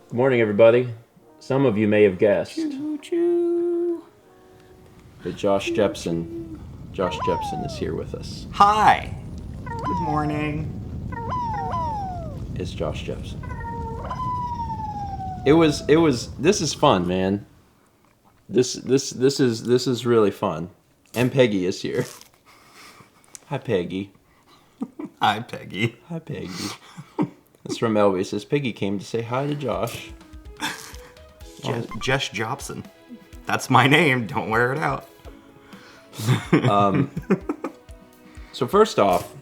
Good morning, everybody. Some of you may have guessed Choo-choo. that Josh Jepson is here with us. Hi. Good morning. It's Josh Jepson. This is fun, man. This is really fun. And Peggy is here. Hi, Peggy. Hi, Peggy. Hi, Peggy. It's from Elby. It says, Peggy came to say hi to Josh. Jess Jobson. That's my name. Don't wear it out. So first off,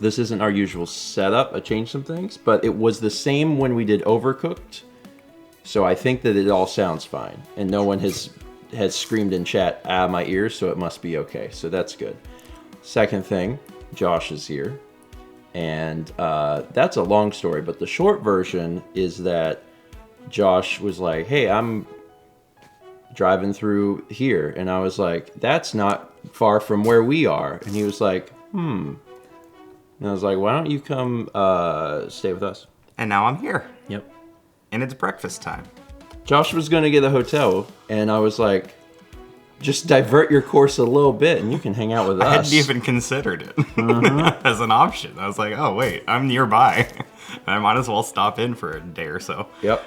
this isn't our usual setup. I changed some things, but it was the same when we did Overcooked. So I think that it all sounds fine. And no one has screamed in chat, my ears, so it must be okay. So that's good. Second thing, Josh is here. And that's a long story, but the short version is that Josh was like, hey, I'm driving through here. And I was like, that's not far from where we are. And he was like, And I was like, why don't you come stay with us? And now I'm here. Yep. And it's breakfast time. Josh was going to get a hotel, and I was like, just divert your course a little bit, and you can hang out with us. I hadn't even considered it as an option. I was like, oh, wait, I'm nearby. I might as well stop in for a day or so. Yep.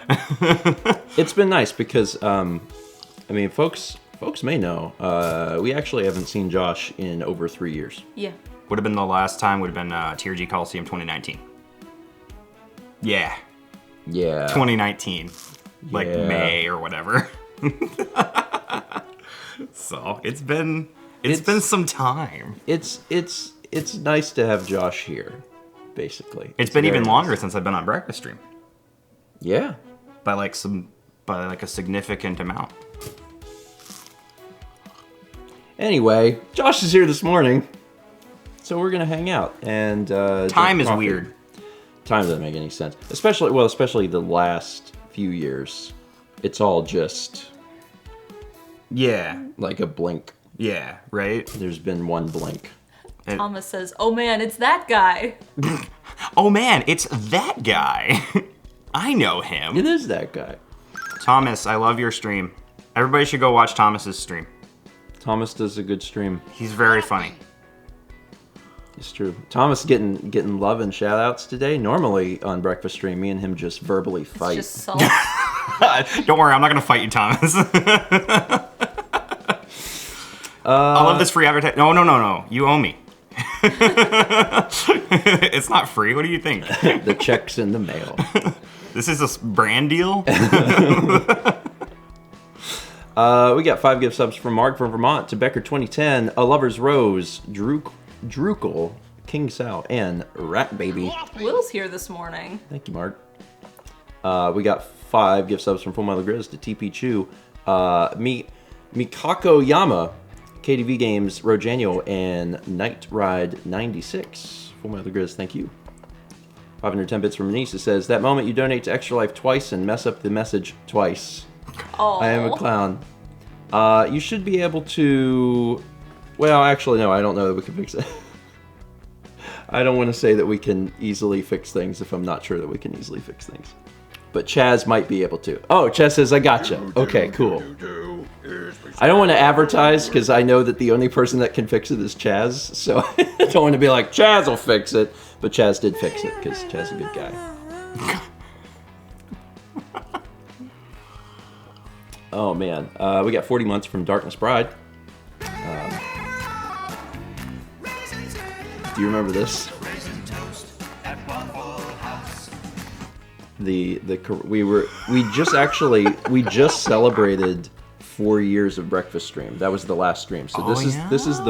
It's been nice because, folks may know, we actually haven't seen Josh in over 3 years. Yeah. Would have been the last time, would have been TRG Coliseum 2019. Yeah. Yeah. 2019. Like Yeah. May or whatever. So it's been some time. It's nice to have Josh here, basically. It's been very even nice. longer since I've been on Breakfast Stream. Yeah. By a significant amount. Anyway, Josh is here this morning, so we're gonna hang out and Time drink is coffee. weird. Time doesn't make any sense, especially the last few years. It's all just Yeah. like a blink. Yeah, right? There's been one blink. Thomas says, oh man, it's that guy. Oh man, it's that guy. I know him. It is that guy. Thomas, I love your stream. Everybody should go watch Thomas's stream. Thomas does a good stream. He's very funny. It's true. Thomas getting love and shout outs today. Normally on Breakfast Stream, me and him just verbally fight. It's just salt. Don't worry, I'm not gonna fight you, Thomas. I love this free advertising. No. You owe me. It's not free. What do you think? The check's in the mail. This is a brand deal? We got 5 gift subs from Mark from Vermont to Becker 2010, A Lover's Rose, Drukel, King Sal, and Rat Baby. Will's here this morning. Thank you, Mark. We got 5 gift subs from Full Metal Grizz to TP Chu, Mikako Yama, KDV Games, Rojanio, and Night Ride 96. Full Metal Grizz, thank you. 510 bits from Anissa says, that moment you donate to Extra Life twice and mess up the message twice. Oh. I am a clown. You should be able to... Well, actually, no, I don't know that we can fix it. I don't want to say that we can easily fix things if I'm not sure that we can easily fix things. But Chaz might be able to. Oh, Chaz says, I gotcha. Okay, cool. I don't want to advertise because I know that the only person that can fix it is Chaz. So I don't want to be like, Chaz will fix it. But Chaz did fix it because Chaz is a good guy. Oh, man. We got 40 months from Darkness Bride. Do you remember this? We just celebrated 4 years of Breakfast Stream. That was the last stream. So this is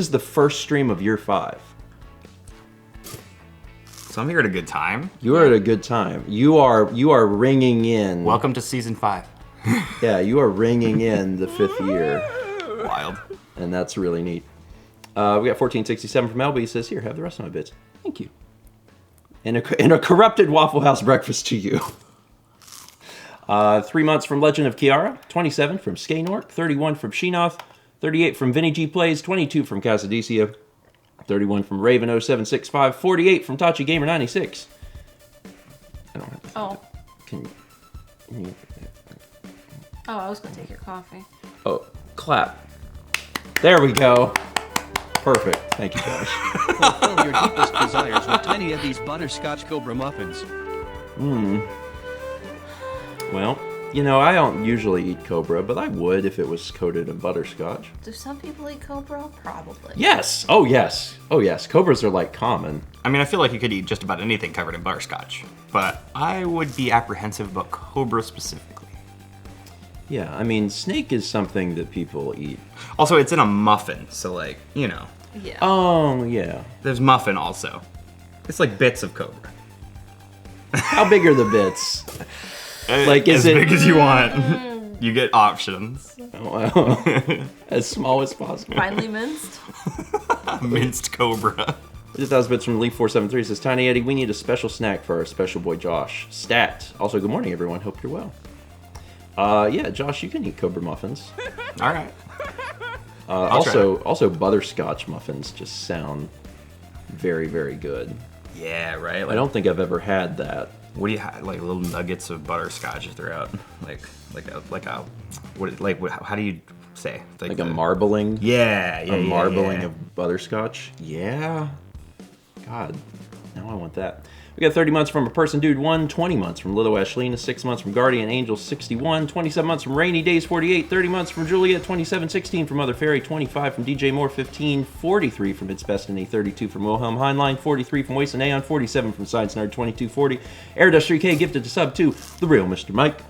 the first stream of year 5. So I'm here at a good time. You are at a good time. You are ringing in. Welcome to season 5. Yeah, you are ringing in the 5th year. Wild. And that's really neat. We got 1467 from LB. He says, here, have the rest of my bits. Thank you. And a corrupted Waffle House breakfast to you. 3 months from Legend of Kiara. 27 from Skaynork. 31 from Sheenoth. 38 from Vinny G Plays. 22 from Casadicea. 31 from Raven0765. 48 from Tachi Gamer 96. I don't have to. Oh. Can you? Oh, I was gonna take your coffee. Oh, clap. There we go. Perfect. Thank you, Josh. Fulfill your deepest desires with tiny Eddie's butterscotch Cobra muffins. Well, you know, I don't usually eat Cobra, but I would if it was coated in butterscotch. Do some people eat Cobra? Probably. Yes. Oh, yes. Oh, yes. Cobras are like common. I mean, I feel like you could eat just about anything covered in butterscotch, but I would be apprehensive about Cobra specifically. Yeah, I mean, snake is something that people eat. Also, it's in a muffin, so like, you know, Yeah. Oh, yeah. there's muffin also. It's like bits of Cobra. How big are the bits? Like, is as it big as you want? You get options. as small as possible? Finely minced. Minced Cobra. 10,000 bits from Leaf 473 says, Tiny Eddie, we need a special snack for our special boy Josh. Stat. Also, good morning, everyone. Hope you're well. Yeah, Josh, you can eat Cobra muffins. All right. Also, butterscotch muffins just sound very, very good. Yeah, right. Like, I don't think I've ever had that. What do you have? Like little nuggets of butterscotch throughout, how do you say? Like a marbling? Yeah, A marbling of butterscotch? Yeah. God, now I want that. We got 30 months from a person dude 1, 20 months from Little Ashlina, 6 months from Guardian Angel 61, 27 months from Rainy Days 48, 30 months from Juliet 27, 16 from Mother Fairy, 25 from DJ Moore 15, 43 from It's Destiny, 32 from Wilhelm Heinlein, 43 from Waste and Aeon, 47 from Science Nerd 2240, Airdust 3K gifted to sub 2, The Real Mr. Mike.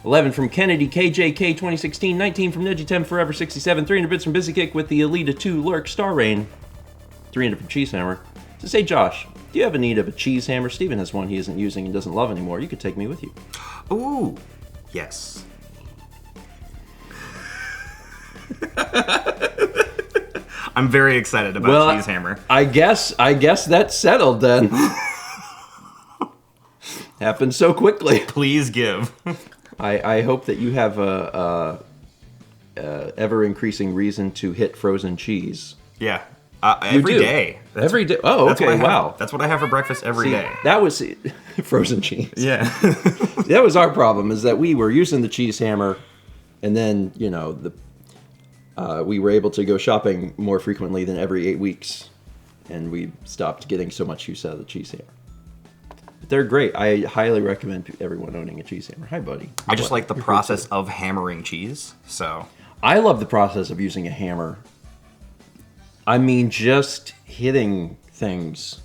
11 from Kennedy, KJK 2016, 19 from Nudgy10 Forever 67, 300 bits from Busy Kick with the Elita 2 Lurk Star Rain, 300 from Cheesehammer. To say, Josh, do you have a need of a cheese hammer? Steven has one he isn't using and doesn't love anymore. You could take me with you. Ooh, yes. I'm very excited about Cheese Hammer. I guess that's settled then. Happened so quickly. Please give. I hope that you have a ever increasing reason to hit frozen cheese. Yeah. Every do? day. Every day. Oh, That's what okay. I have- Wow. That's what I have for breakfast every day. That was frozen cheese. Yeah. That was our problem, is that we were using the cheese hammer, and then we were able to go shopping more frequently than every 8 weeks, and we stopped getting so much use out of the cheese hammer. But they're great. I highly recommend everyone owning a cheese hammer. Hi, buddy. I just like the process of hammering cheese. So I love the process of using a hammer. I mean, just hitting things.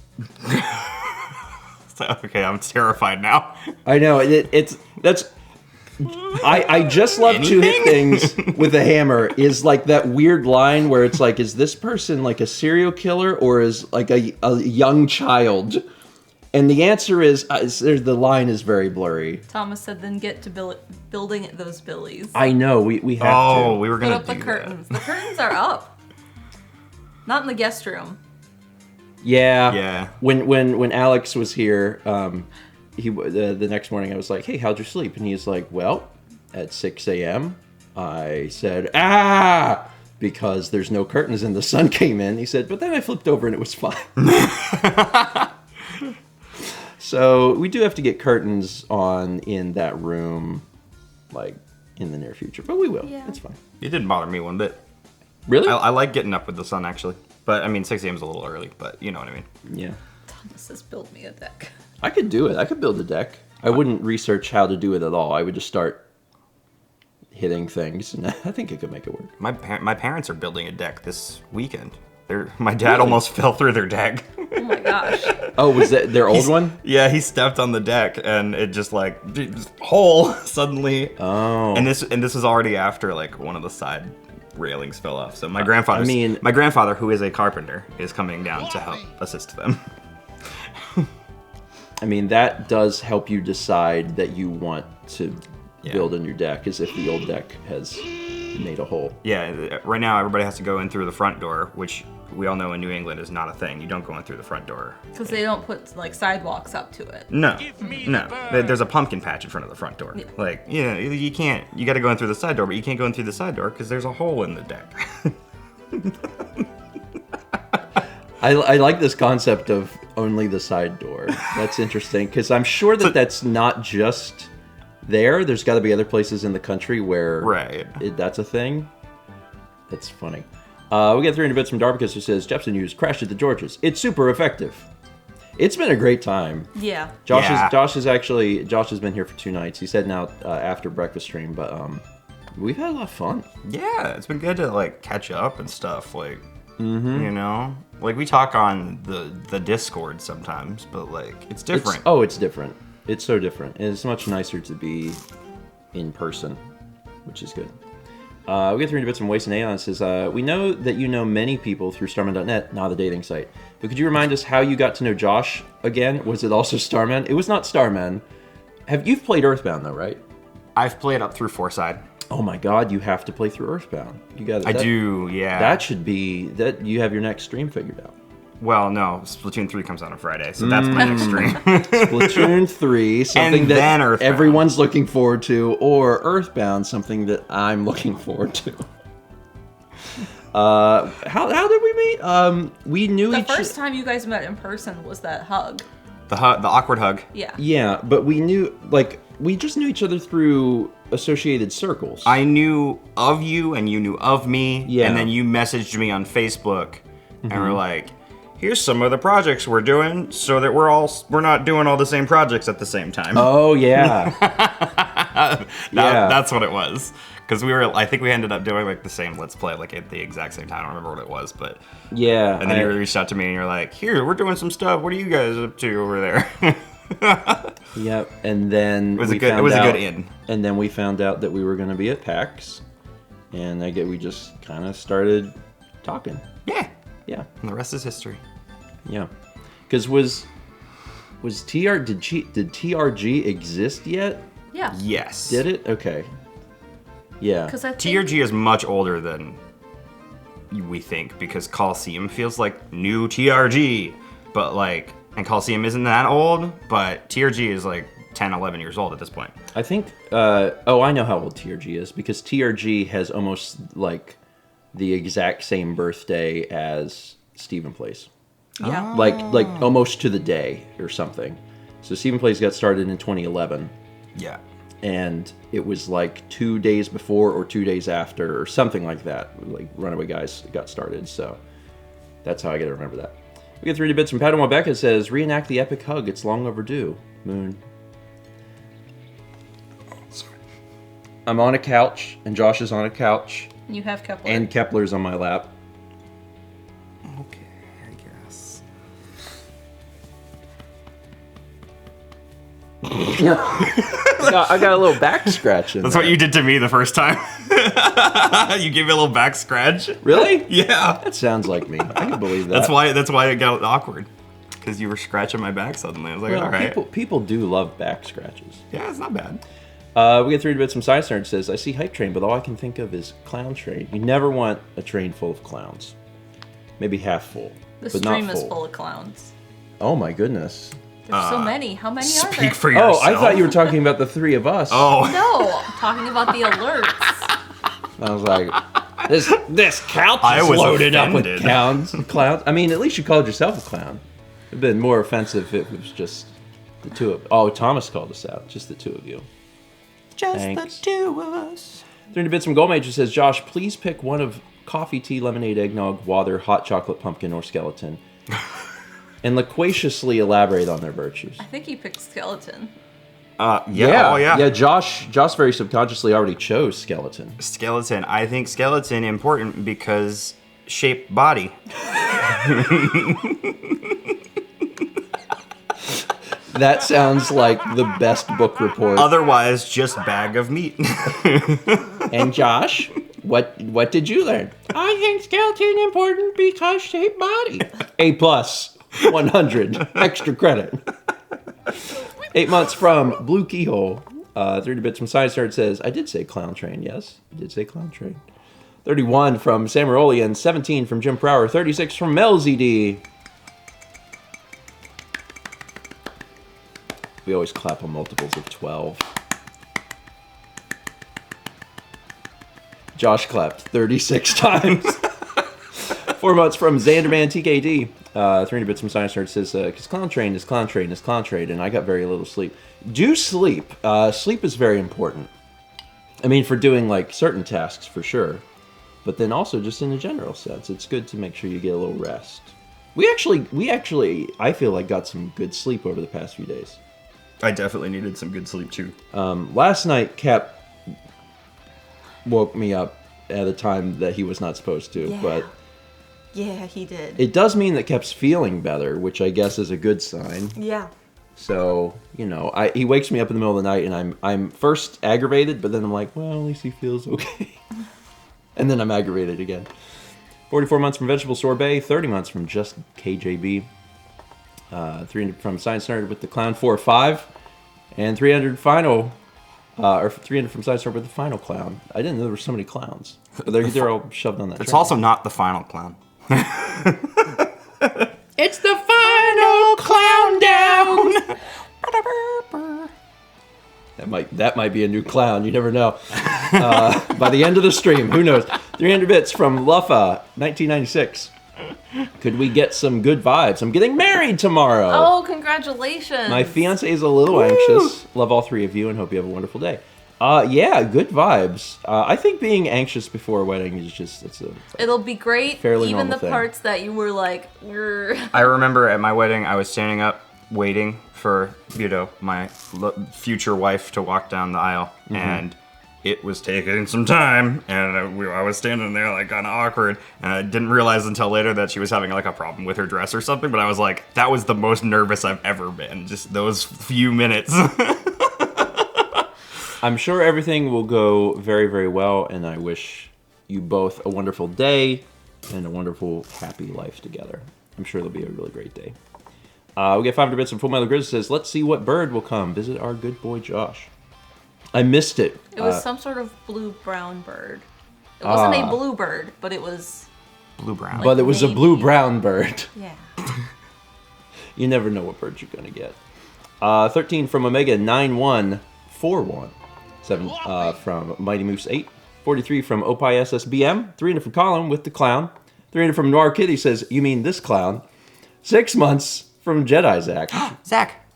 okay, I'm terrified now. I know I just love to hit things with a hammer. Is like that weird line where it's like, is this person like a serial killer or is like a young child? And the answer is the line is very blurry. Thomas said, then get to building those billies. I know we have to. Oh, we were Put gonna up the do curtains. The curtains are up. Not in the guest room. Yeah. Yeah. When Alex was here, the next morning I was like, hey, how'd you sleep? And he's like, well, at 6 a.m. I said, because there's no curtains and the sun came in. He said, but then I flipped over and it was fine. So we do have to get curtains on in that room, like in the near future, but we will. Yeah. It's fine. It didn't bother me one bit. Really? I like getting up with the sun actually, but I mean 6 a.m. is a little early, but you know what I mean. Yeah. Thomas says, build me a deck. I could do it. I could build a deck. I wouldn't research how to do it at all. I would just start hitting things, and I think I could make it work. My parents are building a deck this weekend. My dad almost fell through their deck. Oh my gosh. Oh, was that their old one? Yeah, he stepped on the deck and it just like hole suddenly. Oh. And this is already after like one of the side railings fell off. So my grandfather, who is a carpenter, is coming down to help assist them. I mean, that does help you decide that you want to build a new deck, as if the old deck has made a hole. Yeah, right now everybody has to go in through the front door, which we all know in New England is not a thing. You don't go in through the front door. Because they don't put like sidewalks up to it. No. There's a pumpkin patch in front of the front door. Yeah. Like, yeah, you can't. You got to go in through the side door, but you can't go in through the side door because there's a hole in the deck. I like this concept of only the side door. That's interesting, because I'm sure that that's not just there. There's got to be other places in the country where that's a thing. That's funny. We get 300 bits from Darbicus, who says, Jepson used Crash at the Georges. It's super effective. It's been a great time. Yeah. Josh has been here for 2 nights. He's heading out after breakfast stream, but we've had a lot of fun. Yeah, it's been good to like catch up and stuff. Like, you know, like we talk on the Discord sometimes, but like it's different. It's different. It's so different. And it's much nicer to be in person, which is good. We get 300 bits from Waste and Aeon. It says, we know that you know many people through Starman.net, not the dating site. But could you remind us how you got to know Josh again? Was it also Starman? It was not Starman. You've played Earthbound though, right? I've played up through Fourside. Oh my God, you have to play through Earthbound. You got it. I do, yeah. That should be that you have your next stream figured out. Well, no, Splatoon 3 comes out on Friday, so that's my next stream. Splatoon 3, something and that everyone's looking forward to, or Earthbound, something that I'm looking forward to. How did we meet? We knew the first time you guys met in person was that hug. The awkward hug. Yeah. Yeah, but we knew, like, we just knew each other through associated circles. I knew of you, and you knew of me. Yeah. And then you messaged me on Facebook, and we're like, here's some of the projects we're doing, so that we're not doing all the same projects at the same time. Oh yeah. That's what it was. Because I think we ended up doing like the same Let's Play like at the exact same time. I don't remember what it was, but yeah. And then you reached out to me and you're like, "Here, we're doing some stuff. What are you guys up to over there?" Yep. And then it was a good in. And then we found out that we were going to be at PAX, and we just kind of started talking. Yeah. Yeah. And the rest is history. Yeah. Because did TRG exist yet? Yeah. Yes. Did it? Okay. Yeah. Because TRG is much older than we think, because Coliseum feels like new TRG, but like, and Coliseum isn't that old, but TRG is like 10, 11 years old at this point. I think, I know how old TRG is, because TRG has almost like the exact same birthday as Stephen Plays. Yeah. Like almost to the day or something. So Stephen Plays got started in 2011. Yeah. And it was like 2 days before or 2 days after or something like that. Like Runaway Guys got started. So that's how I got to remember that. We get 3D bits from Padawan Becca. It says, reenact the epic hug. It's long overdue. Moon. Sorry. I'm on a couch and Josh is on a couch. You have Kepler. And Kepler's on my lap. Okay, I guess. I got a little back scratch in That's there. what you did to me the first time. You gave me a little back scratch. Really? Yeah. That sounds like me. I can believe that. That's why it got awkward. Because you were scratching my back suddenly. I was like, Well, all right. people do love back scratches. Yeah, it's not bad. We get 3 bits from Science Nerd. Says, I see Hype Train, but all I can think of is Clown Train. You never want a train full of clowns. Maybe half full, the but not stream full. is full of clowns. Oh my goodness. There's so many. How many are there? Speak for yourself. Oh, I thought you were talking about the 3 of us. Oh. No, I'm talking about the alerts. I was like, this couch I is was loaded offended. up with clowns. I mean, at least you called yourself a clown. It'd been more offensive if it was just the 2 of. Oh, Thomas called us out. Just the 2 of you. Just Thanks. the 2 of us. 300 bits from Gold Major says, Josh, please pick one of coffee, tea, lemonade, eggnog, water, hot chocolate, pumpkin, or skeleton. And loquaciously elaborate on their virtues. I think he picked skeleton. Yeah. Oh, yeah. Yeah, Josh very subconsciously already chose skeleton. Skeleton. I think skeleton important because shaped body. That sounds like the best book report. Otherwise, just bag of meat. And Josh, what did you learn? I think skeleton important because shaped body. A+, 100, extra credit. 8 months from Blue Keyhole. 30 bits from Science Nerd says, I did say Clown Train, yes. I did say Clown Train. 31 from Samarolian, 17 from Jim Prower, 36 from Mel ZD. We always clap on multiples of 12. Josh clapped 36 times. 4 months from Xanderman TKD. 300 bits from Science Nerd says, because clown train is clown train is clown train, and I got very little sleep. Do sleep. Sleep is very important. I mean, for doing like certain tasks for sure, but then also just in a general sense, it's good to make sure you get a little rest. We actually, I feel like got some good sleep over the past few days. I definitely needed some good sleep too. Last night, Cap woke me up at a time that he was not supposed to, Yeah. but Yeah, he did. it does mean that Cap's feeling better, which I guess is a good sign. Yeah. So, he wakes me up in the middle of the night, and I'm first aggravated, but then I'm like, well, at least he feels okay. And then I'm aggravated again. 44 months from Vegetable Sorbet, 30 months from Just KJB, 300 from Science Nerd with the Clown 4-5, and 300 final, or 300 from Science Nerd with the final clown. I didn't know there were so many clowns. But they're all shoved on that It's train. also not the final clown. It's the final clown down! That might be a new clown. You never know. By the end of the stream, who knows? 300 bits from Luffa, 1996. Could we get some good vibes? I'm getting married tomorrow. Oh, congratulations. My fiance is a little anxious. Love all three of you and hope you have a wonderful day. Yeah, good vibes. I think being anxious before a wedding is It'll be great, fairly even normal the thing. parts that you were like, "Grr." I remember at my wedding, I was standing up waiting for, my future wife to walk down the aisle, and it was taking some time, and I was standing there like kind of awkward, and I didn't realize until later that she was having like a problem with her dress or something, but I was like, that was the most nervous I've ever been, just those few minutes. I'm sure everything will go very, very well, and I wish you both a wonderful day and a wonderful, happy life together. I'm sure it'll be a really great day. We get 500 bits from Full Metal Grizz says, let's see what bird will come. Visit our good boy Josh. I missed it. It was some sort of blue-brown bird. It wasn't a bluebird, but it was... Blue-brown. But it was a maybe. blue-brown bird. Yeah. You never know what bird you're going to get. 13 from Omega 9141. 7 from Mighty Moose 8. 43 from Opie SSBM. 300 from Colin with the clown. 300 from Noir Kitty says, you mean this clown. 6 months from Jedi Zach. Zach.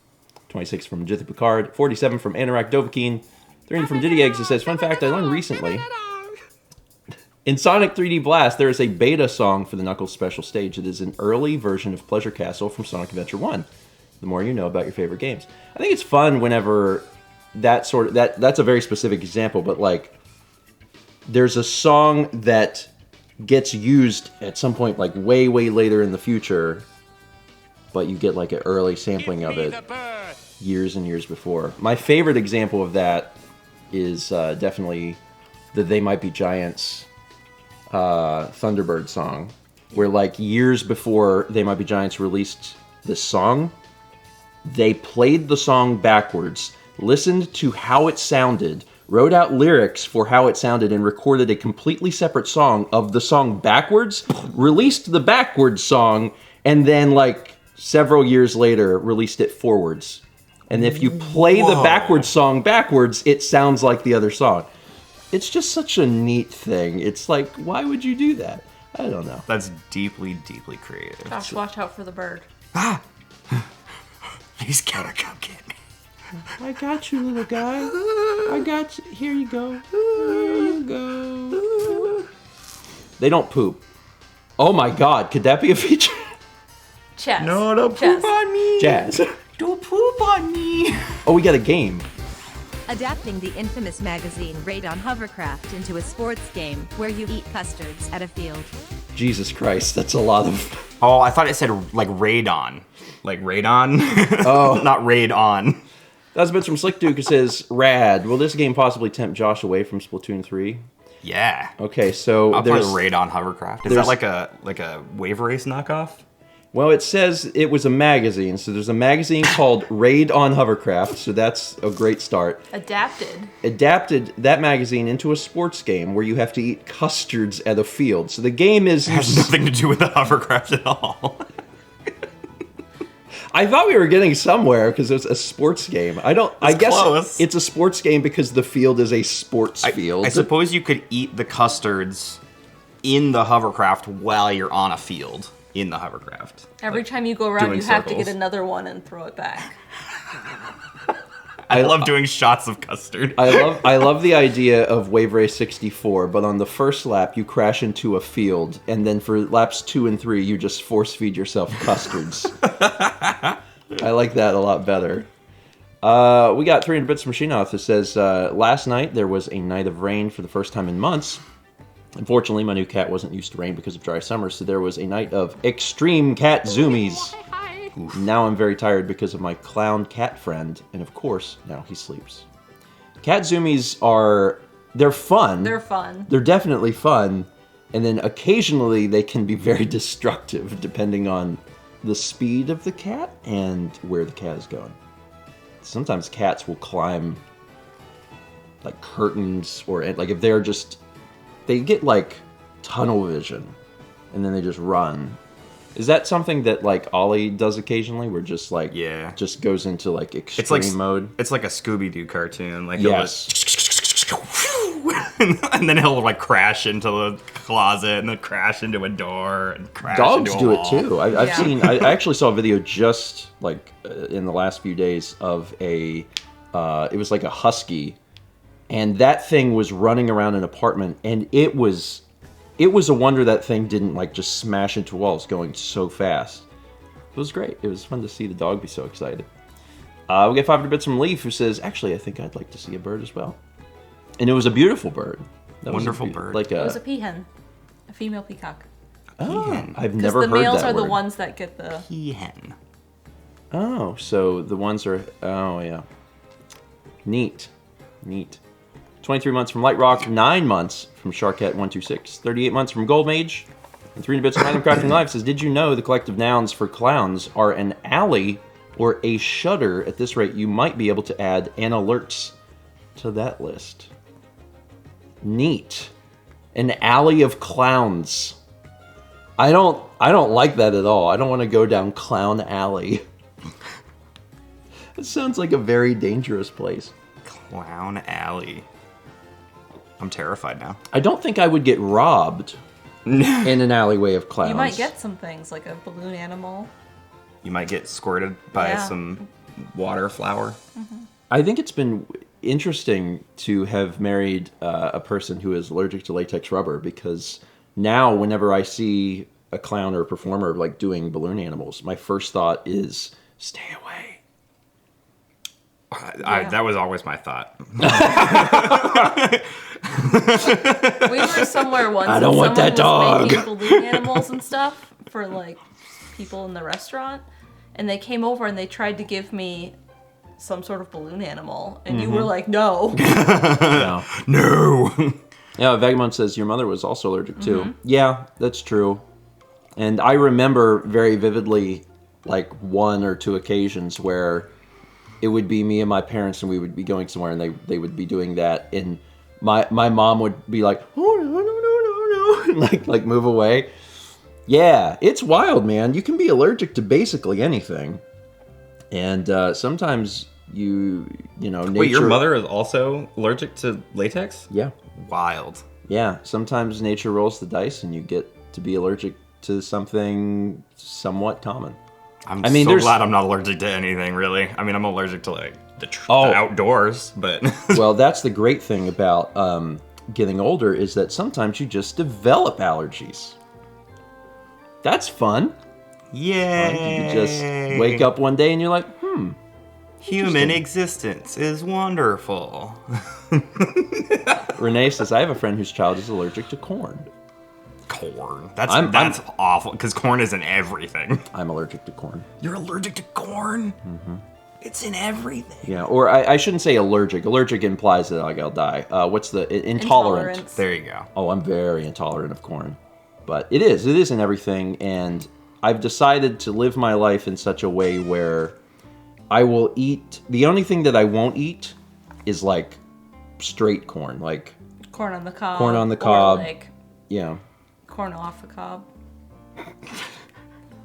26 from Jithy Picard. 47 from Anorak Dovahkiin. 300 from Diddy Eggs that says, fun fact I learned recently. In Sonic 3D Blast, there is a beta song for the Knuckles special stage. It is an early version of Pleasure Castle from Sonic Adventure 1. The more you know about your favorite games. I think it's fun whenever that's a very specific example, but like there's a song that gets used at some point like way, way later in the future, but you get like an early sampling of it years and years before. My favorite example of that is definitely the They Might Be Giants Thunderbird song, where like years before They Might Be Giants released this song, they played the song backwards, listened to how it sounded, wrote out lyrics for how it sounded, and recorded a completely separate song of the song backwards, released the backwards song, and then like several years later released it forwards. And if you play the backwards song backwards, it sounds like the other song. It's just such a neat thing. It's like, why would you do that? I don't know. That's deeply, deeply creative. Josh, watch out for the bird. He's gotta come get me. I got you, little guy. I got you. Here you go. Here you go. They don't poop. Oh my god, could that be a feature? Chess. No, don't Chess. poop on me. Jazz. Don't poop on me. Oh, we got a game. Adapting the infamous magazine Raid on Hovercraft into a sports game where you eat custards at a field. Jesus Christ, that's a lot of... Oh, I thought it said like raid on. Like raid on? Oh. Not raid on. That's a bit from Slick Duke who says, rad. Will this game possibly tempt Josh away from Splatoon 3? Yeah. Okay, so I'll play there's... raid on hovercraft. Is there's- that like a wave race knockoff? Well, it says it was a magazine, so there's a magazine called Raid on Hovercraft, so that's a great start. Adapted that magazine into a sports game where you have to eat custards at a field. So the game is... It has nothing to do with the hovercraft at all. I thought we were getting somewhere because it's a sports game. I guess close. it's a sports game because the field is a sports field. I suppose you could eat the custards in the hovercraft while you're on a field. in the hovercraft. Every time you go around, doing you have to circles. get another one and throw it back. I love doing shots of custard. I love the idea of Wave Race 64, but on the first lap you crash into a field, and then for laps 2 and 3 you just force feed yourself custards. I like that a lot better. We got 300 Bits Machine Off that says, last night there was a night of rain for the first time in months. Unfortunately, my new cat wasn't used to rain because of dry summer, so there was a night of extreme cat zoomies. Now I'm very tired because of my clown cat friend, and of course, now he sleeps. Cat zoomies they're fun. They're fun. They're definitely fun, and then occasionally they can be very destructive depending on the speed of the cat and where the cat is going. Sometimes cats will climb like curtains, or like if they get like tunnel vision and then they just run. Is that something that like Ollie does occasionally, where just like just goes into like extreme mode? It's like a Scooby-Doo cartoon. Like yes. And then he'll like crash into the closet and then crash into a door and crash Dogs into a do wall. it too. I've seen. I actually saw a video just like in the last few days of a. It was like a husky, and that thing was running around an apartment, and it was a wonder that thing didn't like just smash into walls going so fast. It was great. It was fun to see the dog be so excited. We get 500 bits from Leaf, who says, actually, I think I'd like to see a bird as well. And it was a beautiful bird. That was Wonderful bird. Like It was a peahen. A female peacock. Peahen. I've Because never the heard males that are the word. ones that get the... Peahen. Oh, so the ones are... Oh, yeah. Neat. 23 months from Light Rock, 9 months from Sharkcat126, 38 months from Gold Mage, and 300 bits from Random Crafting Live says, did you know the collective nouns for clowns are an alley or a shutter? At this rate, you might be able to add an alerts to that list. Neat. An alley of clowns. I don't like that at all. I don't want to go down Clown Alley. It sounds like a very dangerous place. Clown Alley. I'm terrified now. I don't think I would get robbed in an alleyway of clowns. You might get some things, like a balloon animal. You might get squirted by Yeah. some water flower. I think it's been interesting to have married a person who is allergic to latex rubber, because now whenever I see a clown or a performer like doing balloon animals, my first thought is stay away. That was always my thought. We were somewhere once. I don't and want that someone was dog. making balloon animals and stuff for like people in the restaurant, and they came over and they tried to give me some sort of balloon animal, and you were like, no. No. No. Yeah, Vagabond says your mother was also allergic too. Yeah, that's true. And I remember very vividly like 1 or 2 occasions where it would be me and my parents, and we would be going somewhere, and they would be doing that, and my mom would be like, oh no, like move away. Yeah, it's wild, man. You can be allergic to basically anything, and sometimes you know. Nature... Wait, your mother is also allergic to latex? Yeah, Wild. yeah. Sometimes nature rolls the dice, and you get to be allergic to something somewhat common. I'm I mean, so there's- glad I'm not allergic to anything, really. I mean, I'm allergic to, like, the Oh. outdoors, but... Well, that's the great thing about getting older, is that sometimes you just develop allergies. That's fun. Yay! You can just wake up one day and you're like, Human existence is wonderful. Renee says, I have a friend whose child is allergic to corn. Corn. That's I'm- awful, because corn is in everything. I'm allergic to corn. You're allergic to corn? Mm-hmm. It's in everything. Yeah, or I shouldn't say allergic. Allergic implies that like, I'll die. What's the... Intolerant. Intolerance. There you go. Oh, I'm very intolerant of corn. But it is in everything, and I've decided to live my life in such a way where I will eat... The only thing that I won't eat is, like, straight corn. Like, Corn on the cob. Corn on the cob. Or like yeah. corn off the cob.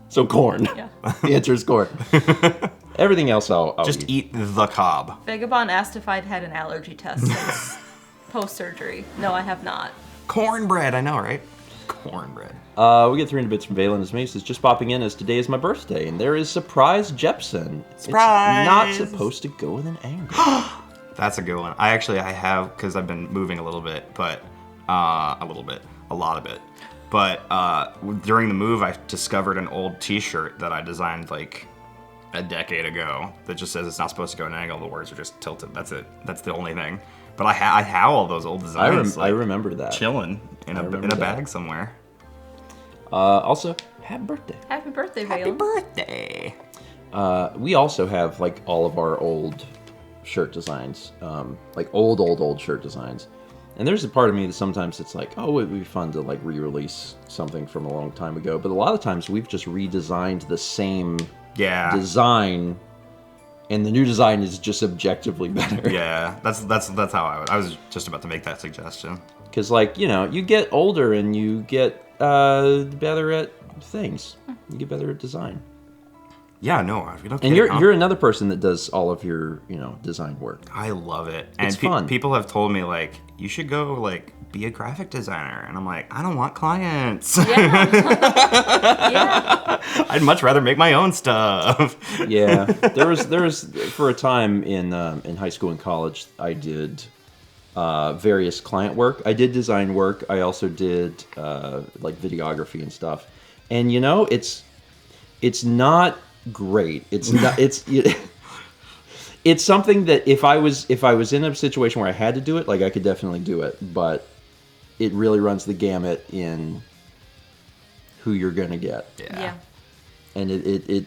So corn. Yeah. The answer is corn. Everything else I'll Just eat the cob. Vagabond asked if I'd had an allergy test since post-surgery. No, I have not. Cornbread, I know, right? Cornbread. We get 300 bits from Valen as Mace is just popping in as today is my birthday, and there is surprise Jepson. Surprise! It's not supposed to go with an angle. That's a good one. I have, because I've been moving a little bit, but a lot of it. But during the move, I discovered an old T-shirt that I designed like a decade ago that just says it's not supposed to go at an angle. The words are just tilted. That's it. That's the only thing. But I have all those old designs. I remember that. Chilling in a bag somewhere. Also, happy birthday. Happy birthday, Valen. Happy birthday. We also have like all of our old shirt designs, like old shirt designs. And there's a part of me that sometimes it's like, oh, it would be fun to like re-release something from a long time ago. But a lot of times we've just redesigned the same design, and the new design is just objectively better. Yeah, that's how I was just about to make that suggestion. Because like, you know, you get older and you get better at things. You get better at design. Yeah, no, we don't. And you're another person that does all of your, you know, design work. I love it. It's fun. People have told me like you should go like be a graphic designer, and I'm like, I don't want clients. Yeah. Yeah. I'd much rather make my own stuff. Yeah, there was for a time in high school and college, I did various client work. I did design work. I also did like videography and stuff. And you know, it's not great. It's not. It's something that if I was in a situation where I had to do it, like I could definitely do it. But it really runs the gamut in who you're gonna get. Yeah. And it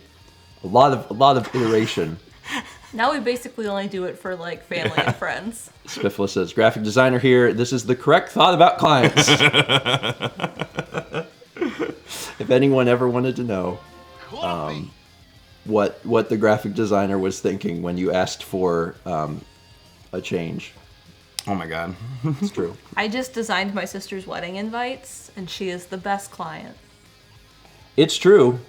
a lot of iteration. Now we basically only do it for like family and friends. Spiffla says, graphic designer here. This is the correct thought about clients. If anyone ever wanted to know what the graphic designer was thinking when you asked for a change. Oh my god. It's true. I just designed my sister's wedding invites, and she is the best client. It's true.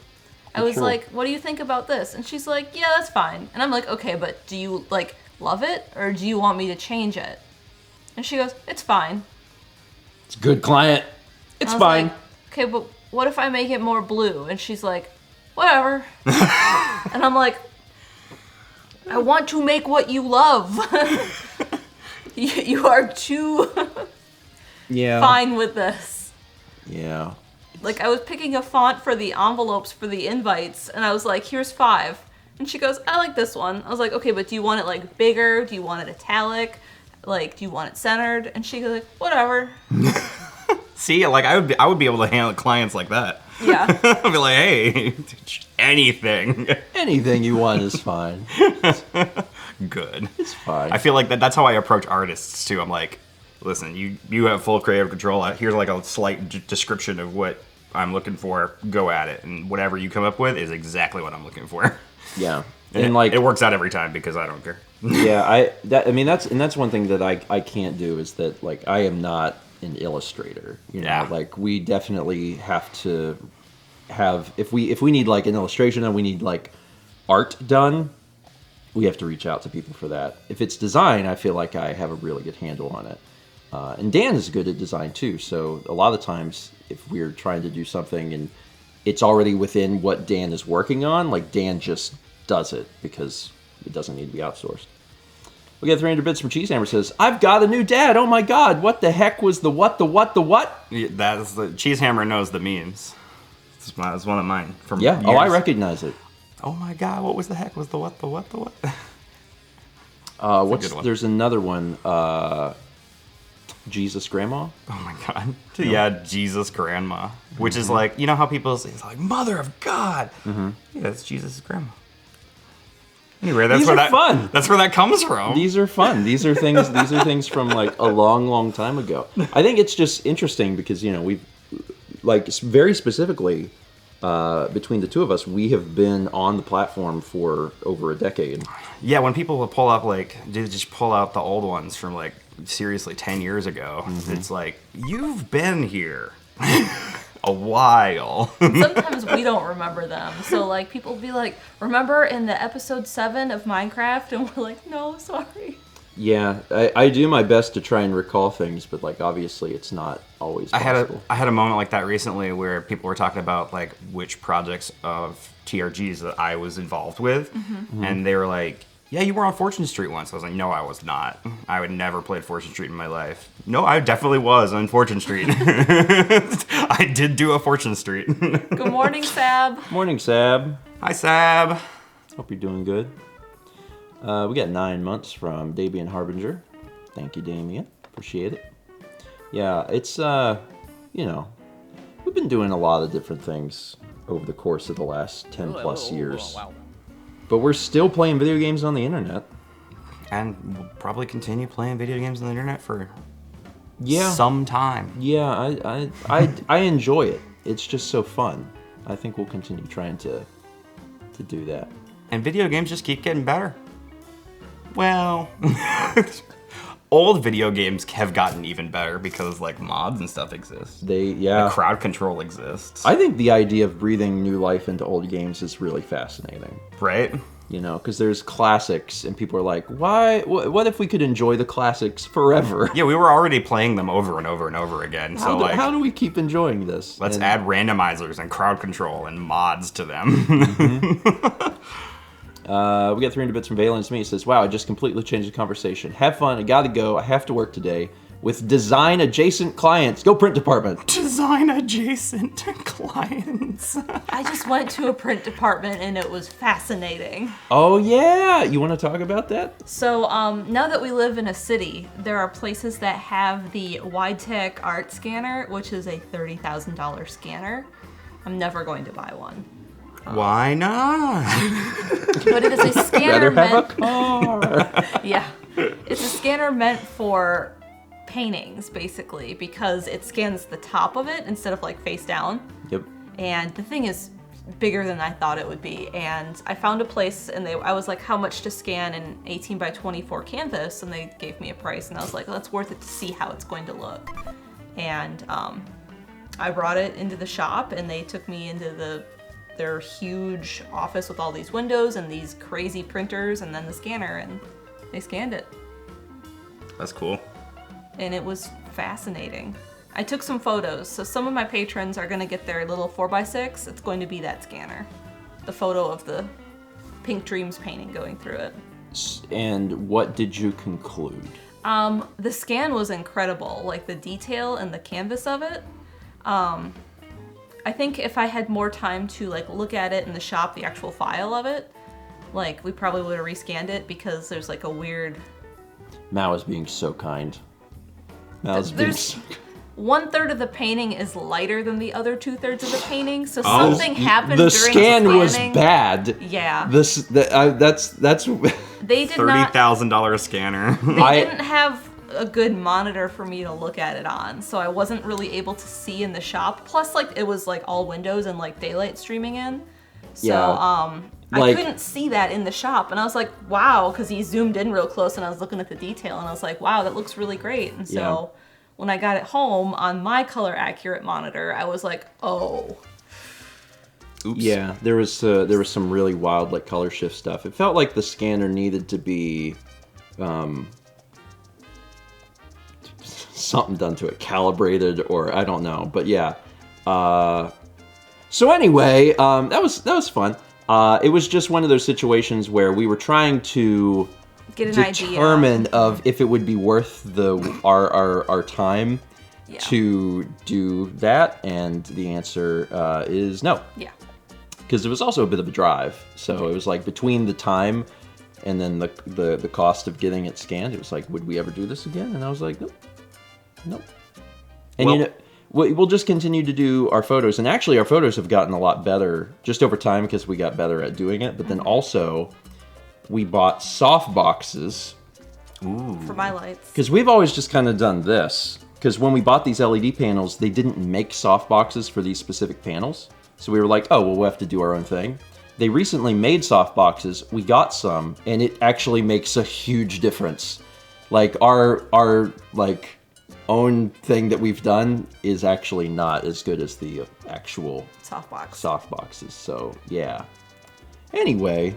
I was true. like, what do you think about this? And she's like, yeah, that's fine. And I'm like, okay, but do you like love it, or do you want me to change it? And she goes, it's fine. It's a good client. It's I was fine. like, okay, but what if I make it more blue? And she's like, whatever. And I'm like, I want to make what you love. You are too Yeah. fine with this. Yeah. Like, I was picking a font for the envelopes for the invites, and I was like, here's 5. And she goes, I like this one. I was like, okay, but do you want it, like, bigger? Do you want it italic? Like, do you want it centered? And she goes, like, whatever. See, like I would be able to handle clients like that. Yeah. I'd be like, hey, anything. Anything you want is fine. Good. It's fine. I feel like that's how I approach artists too. I'm like, listen, you have full creative control. Here's like a slight description of what I'm looking for. Go at it, and whatever you come up with is exactly what I'm looking for. Yeah. And like it works out every time because I don't care. Yeah, that's one thing that I can't do is that like I am not an illustrator. You know, Yeah. like we definitely have to have if we need like an illustration and we need like art done, we have to reach out to people for that. If it's design, I feel like I have a really good handle on it. And Dan is good at design too, so a lot of times if we're trying to do something and it's already within what Dan is working on, like Dan just does it because it doesn't need to be outsourced. We got 300 bits from Cheesehammer says, I've got a new dad. Oh my god, what the heck was the what? Yeah, that's the Cheesehammer knows the memes. It's one of mine from Yeah, years. oh, I recognize it. Oh my god, what was the heck was the what? What's good one. there's another one, Jesus Grandma? Oh my god. Yeah, Jesus Grandma. Which is like, you know how people say, it's like, Mother of God. Mm-hmm. Yeah, that's Jesus' grandma. Anyway, that's These where are fun. That's where that comes from. These are fun. These are things from like a long time ago. I think it's just interesting because, you know, we've like very specifically between the two of us, we have been on the platform for over a decade. Yeah, when people will pull up like they just pull out the old ones from like seriously 10 years ago, it's like, you've been here a while. Sometimes we don't remember them. So, like, people be like, remember in the episode 7 of Minecraft? And we're like, no, sorry. Yeah, I do my best to try and recall things, but like obviously it's not always possible. I had a moment like that recently where people were talking about like which projects of TRGs that I was involved with, and they were like, "Yeah, you were on Fortune Street once." I was like, "No, I was not. I would never played Fortune Street in my life." No, I definitely was on Fortune Street. I did do a Fortune Street. Good morning, Sab. Morning, Sab. Hi, Sab. Hope you're doing good. We got 9 months from Damien Harbinger. Thank you, Damien. Appreciate it. Yeah, it's, you know, we've been doing a lot of different things over the course of the last 10 plus years. But we're still playing video games on the internet. And we'll probably continue playing video games on the internet for Yeah. some time. Yeah, I enjoy it. It's just so fun. I think we'll continue trying to do that. And video games just keep getting better. Well, old video games have gotten even better because like mods and stuff exist. Yeah. Crowd control exists. I think the idea of breathing new life into old games is really fascinating. Right? You know, because there's classics, and people are like, "Why? What if we could enjoy the classics forever?" Yeah, we were already playing them over and over and over again. How do we keep enjoying this? Let's add randomizers and crowd control and mods to them. We got 300 bits from Valence. Me says, "Wow, I just completely changed the conversation. Have fun. I gotta go. I have to work today with design adjacent clients. Go print department." Design adjacent clients. I just went to a print department and it was fascinating. Oh yeah, you want to talk about that? So now that we live in a city, there are places that have the WideTech Art Scanner, which is a $30,000 scanner. I'm never going to buy one. Why not? But it is a scanner Rather have a meant... car. Yeah. It's a scanner meant for paintings, basically, because it scans the top of it instead of like face down. Yep. And the thing is bigger than I thought it would be. And I found a place and I was like, how much to scan an 18 by 24 canvas? And they gave me a price and I was like, well, that's worth it to see how it's going to look. And I brought it into the shop and they took me into their huge office with all these windows and these crazy printers and then the scanner, and they scanned it. That's cool. And it was fascinating. I took some photos, so some of my patrons are gonna get their little 4x6. It's going to be that scanner. The photo of the Pink Dreams painting going through it. And what did you conclude? The scan was incredible, like the detail and the canvas of it. I think if I had more time to like look at it in the shop, the actual file of it, like we probably would have rescanned it because there's like a weird... Mao is being so kind. Mao's being There's so... 1/3 of the painting is lighter than the other 2/3 of the painting, so something happened The during scan scanning. was bad. Yeah. That's They did not... $30,000 scanner. They didn't have a good monitor for me to look at it on, so I wasn't really able to see in the shop. Plus, like, it was like all windows and like daylight streaming in. So, Yeah. I Like- couldn't see that in the shop, and I was like, wow, because he zoomed in real close, and I was looking at the detail, and I was like, wow, that looks really great. And so, when I got it home on my color accurate monitor, I was like, oh. Oops. Yeah, there was some really wild like color shift stuff. It felt like the scanner needed to be something done to it, calibrated, or I don't know. But yeah. So anyway, that was fun. It was just one of those situations where we were trying to Get an determine idea. of if it would be worth our time to do that, and the answer is no. Yeah. Because it was also a bit of a drive, so it was like between the time and then the cost of getting it scanned, it was like, would we ever do this again? And I was like, nope. And Well- you know, we'll just continue to do our photos, and actually our photos have gotten a lot better just over time because we got better at doing it. But then also we bought soft boxes For my lights. because we've always just kind of done this. Because when we bought these LED panels, they didn't make soft boxes for these specific panels. So we were like, oh, well, we'll have to do our own thing. They recently made soft boxes. We got some, and it actually makes a huge difference. Like our like own thing that we've done is actually not as good as the actual Softbox. soft boxes. So yeah. Anyway,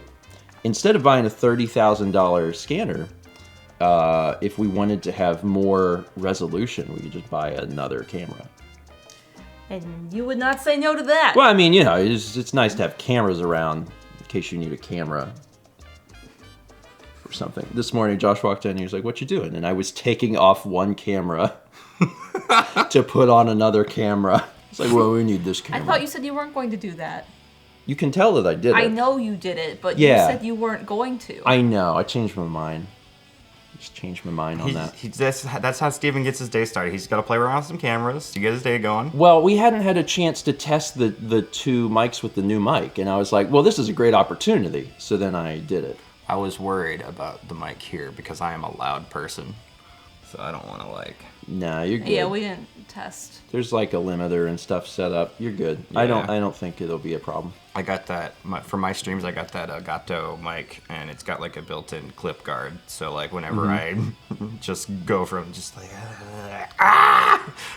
instead of buying a $30,000 scanner, if we wanted to have more resolution, we could just buy another camera. And you would not say no to that. Well, I mean, you know, it's nice to have cameras around in case you need a camera for something. This morning, Josh walked in and he was like, "What you doing?" And I was taking off one camera to put on another camera. It's like, well, we need this I camera. thought you said you weren't going to do that. You can tell that I did it. I know you did it, but Yeah. you said you weren't going to. I know. I changed my mind. Just changed my mind on that. That's how Steven gets his day started. He's got to play around with some cameras to get his day going. Well, we hadn't had a chance to test the two mics with the new mic, and I was like, well, this is a great opportunity. So then I did it. I was worried about the mic here because I am a loud person. So I don't want to like... Nah, you're good. Yeah, we didn't test. There's like a limiter and stuff set up. You're good. Yeah. I don't think it'll be a problem. I got that, for my streams, I got that Elgato mic, and it's got like a built-in clip guard. So like whenever I just go from just like,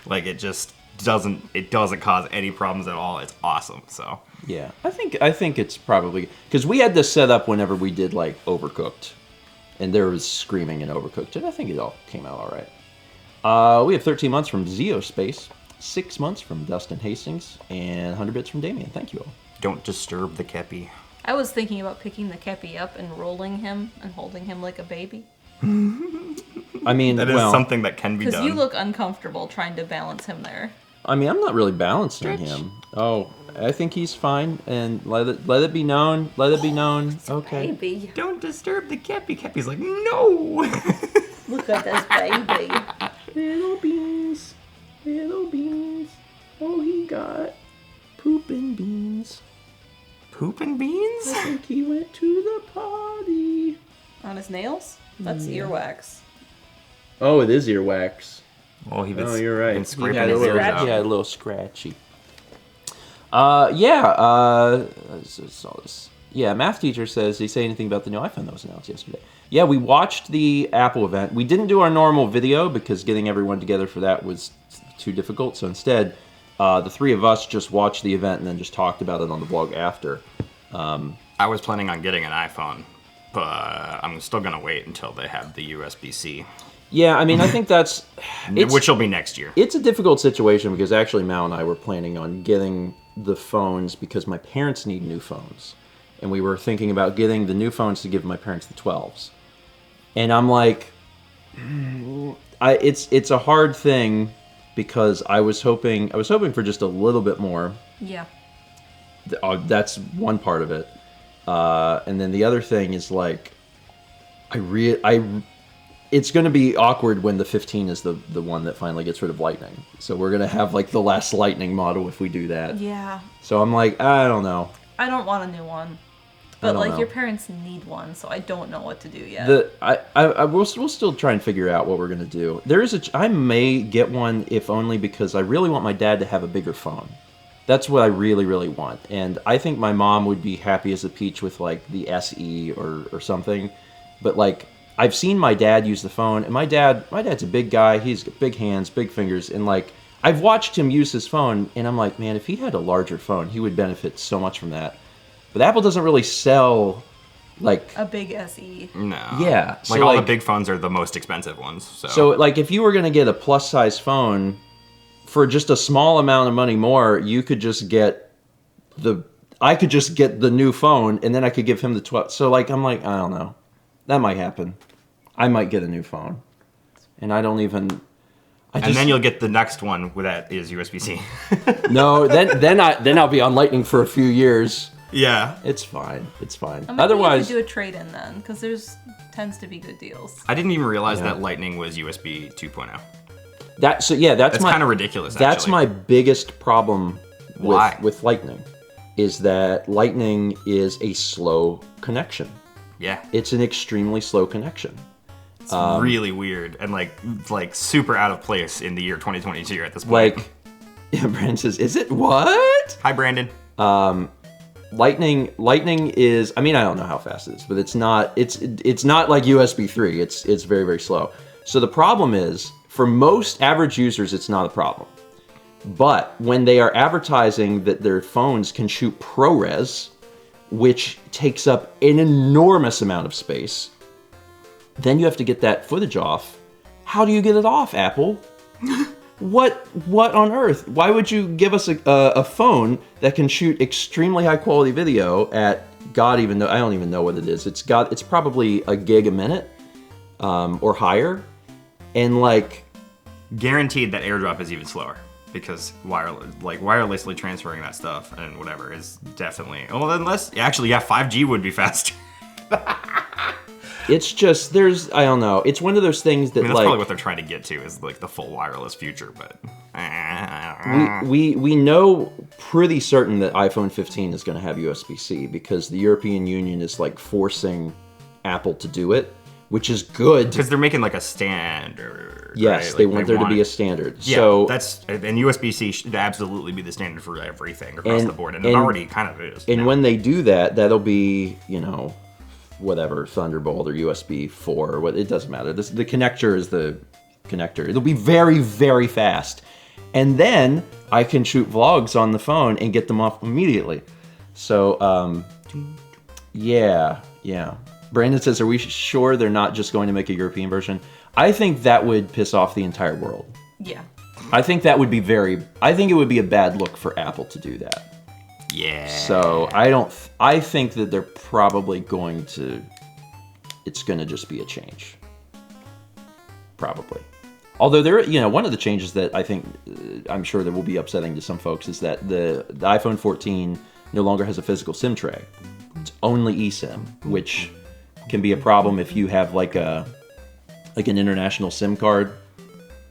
like it just doesn't cause any problems at all. It's awesome, so. Yeah, I think it's probably because we had this set up whenever we did like Overcooked, and there was screaming in Overcooked, and I think it all came out all right. We have 13 months from Zeospace, 6 months from Dustin Hastings, and 100 bits from Damien. Thank you all. Don't disturb the kepi. I was thinking about picking the kepi up and rolling him and holding him like a baby. I mean, That is well, something that can be Because done. you look uncomfortable trying to balance him there. I mean, I'm not really balancing him. Oh, I think he's fine, and let it be known. Let it be known. Okay. Baby. Don't disturb the kepi. Kepi's like, no! Look at this baby. Little beans, little beans. Oh, he got pooping beans. Poop and beans? I think he went to the potty. On his nails? That's earwax. Oh, it is earwax. Oh, he was You're right. been He scraping had a his little, ears out. he had a little scratchy. Yeah, math teacher says, did he say anything about the new iPhone that was announced yesterday? Yeah, we watched the Apple event. We didn't do our normal video because getting everyone together for that was too difficult. So instead, the three of us just watched the event and then just talked about it on the blog after. I was planning on getting an iPhone, but I'm still going to wait until they have the USB-C. Yeah, I mean, I think that's... Which will be next year. It's a difficult situation because actually Mal and I were planning on getting the phones because my parents need new phones. And we were thinking about getting the new phones to give my parents the 12s. And I'm like, it's a hard thing because I was hoping for just a little bit more. Yeah. That's one part of it. And then the other thing is like, it's going to be awkward when the 15 is the one that finally gets rid of Lightning. So we're going to have like the last Lightning model if we do that. Yeah. So I'm like, I don't know. I don't want a new one. I But don't like know. your parents need one, so I don't know what to do yet. We'll still try and figure out what we're going to do. I may get one if only because I really want my dad to have a bigger phone. That's what I really, really want. And I think my mom would be happy as a peach with like the SE or something. But like, I've seen my dad use the phone, and my dad's a big guy. He's got big hands, big fingers, and like, I've watched him use his phone, and I'm like, man, if he had a larger phone, he would benefit so much from that. But Apple doesn't really sell like a big SE. No. Yeah, Like so, all like- the big phones are the most expensive ones. So like if you were gonna get a plus size phone for just a small amount of money more, you could just get I could just get the new phone and then I could give him the 12. So like I'm like, I don't know. That might happen. I might get a new phone. And I don't even and then you'll get the next one that is USB-C. No, then I'll be on Lightning for a few years. Yeah. It's fine. It's fine. Maybe Otherwise, we could do a trade-in then, because there's tends to be good deals. I didn't even realize Yeah. that Lightning was USB 2.0. that's That's kind of ridiculous, That's actually. my biggest problem Why? with Lightning, is that Lightning is a slow connection. Yeah. It's an extremely slow connection. It's really weird and like super out of place in the year 2022 at this point. Like, Brandon says, is it what? Hi, Brandon. Lightning is, I mean, I don't know how fast it is, but it's not like USB 3. It's very, very slow. So the problem is, for most average users, it's not a problem. But when they are advertising that their phones can shoot ProRes, which takes up an enormous amount of space, Then you have to get that footage off. How do you get it off, Apple? What on earth? Why would you give us a phone that can shoot extremely high quality video at I don't even know what it is. It's probably a gig a minute or higher, and like guaranteed that AirDrop is even slower because wirelessly transferring that stuff and whatever is definitely unless 5G would be faster. It's just I don't know. It's one of those things that that's probably what they're trying to get to is like the full wireless future, but we know pretty certain that iPhone 15 is going to have USB-C because the European Union is like forcing Apple to do it, which is good because they're making like a standard. Yes, right? they want there to be a standard. Yeah, so and USB-C should absolutely be the standard for everything across the board, and it already kind of is. And when they do that, that'll be whatever, Thunderbolt or USB 4 or what, it doesn't matter. The connector is the connector. It'll be very, very fast. And then I can shoot vlogs on the phone and get them off immediately. So, yeah. Brandon says, are we sure they're not just going to make a European version? I think that would piss off the entire world. Yeah. I think it would be a bad look for Apple to do that. Yeah. So I think that they're probably it's going to just be a change. Probably. Although one of the changes that I think, I'm sure that will be upsetting to some folks is that the iPhone 14 no longer has a physical SIM tray. It's only eSIM, which can be a problem if you have like an international SIM card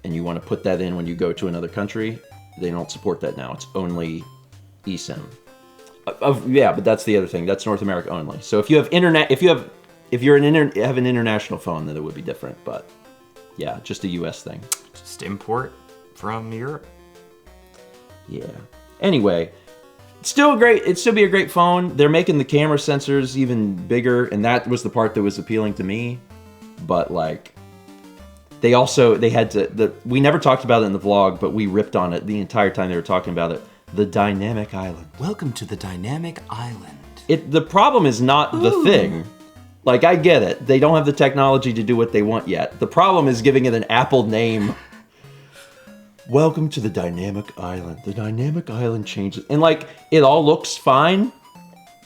and you want to put that in when you go to another country. They don't support that now. It's only eSIM. But that's the other thing. That's North America only. So if you have have an international phone, then it would be different. But yeah, just a US thing. Just import from Europe. Yeah. Anyway, it'd still be a great phone. They're making the camera sensors even bigger, and that was the part that was appealing to me. But like, they had to. We never talked about it in the vlog, but we ripped on it the entire time they were talking about it. The dynamic island. Welcome to the dynamic island. The problem is not the thing. Like, I get it. They don't have the technology to do what they want yet. The problem is giving it an Apple name. Welcome to the dynamic island. The dynamic island changes. And, like, it all looks fine.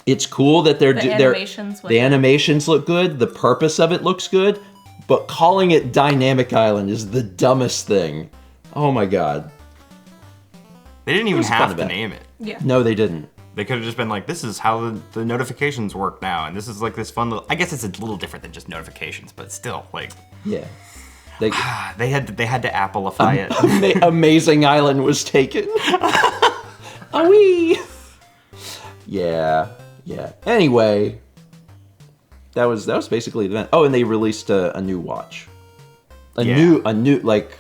It's cool that the animations look good. The purpose of it looks good. But calling it dynamic island is the dumbest thing. Oh, my God. They didn't even have to name it. Yeah. No, they didn't. They could have just been like, this is how the notifications work now, and this is like this fun little... I guess it's a little different than just notifications, but still, like... Yeah. They had to Appleify it. Amazing Island was taken. Wee. Yeah. Anyway, that was basically the event. Oh, and they released a new watch. A new like...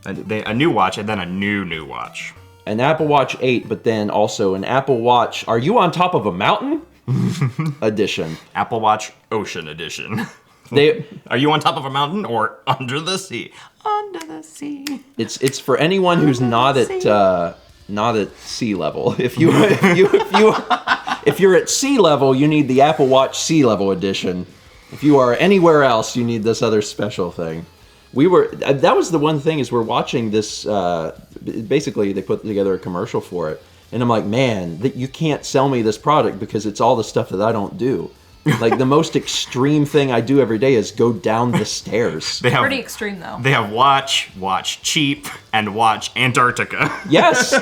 A new watch, and then a new watch. An Apple Watch 8, but then also an Apple Watch, are you on top of a mountain? edition. Apple Watch Ocean Edition. Are you on top of a mountain or under the sea? Under the sea. It's for anyone who's not at sea level. If you're at sea level, you need the Apple Watch Sea Level Edition. If you are anywhere else, you need this other special thing. That was the one thing is we're watching this, basically they put together a commercial for it. And I'm like, man, you can't sell me this product because it's all the stuff that I don't do. Like the most extreme thing I do every day is go down the stairs. Pretty extreme though. They have watch cheap, and watch Antarctica. Yes.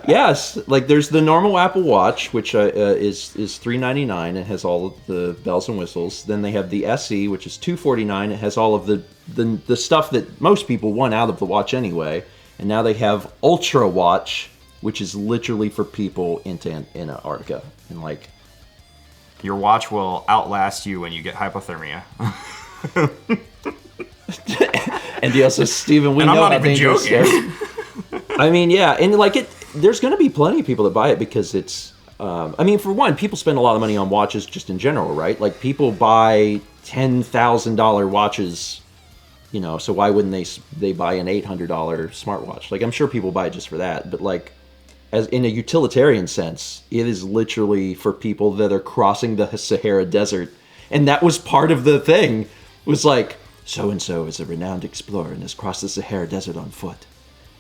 Yes. Like there's the normal Apple Watch, which is $399. It has all of the bells and whistles. Then they have the SE, which is $249. It has all of the stuff that most people want out of the watch anyway. And now they have Ultra Watch, which is literally for people in Antarctica. And like, your watch will outlast you when you get hypothermia. And also, Steven, we and know I'm not even joking. I mean, yeah, and like there's going to be plenty of people that buy it because it's. I mean, for one, people spend a lot of money on watches just in general, right? Like people buy $10,000 watches, So why wouldn't they buy an $800 smartwatch? Like I'm sure people buy it just for that, but like. As in a utilitarian sense, it is literally for people that are crossing the Sahara Desert And that was part of the thing. It was like, so-and-so is a renowned explorer and has crossed the Sahara Desert on foot.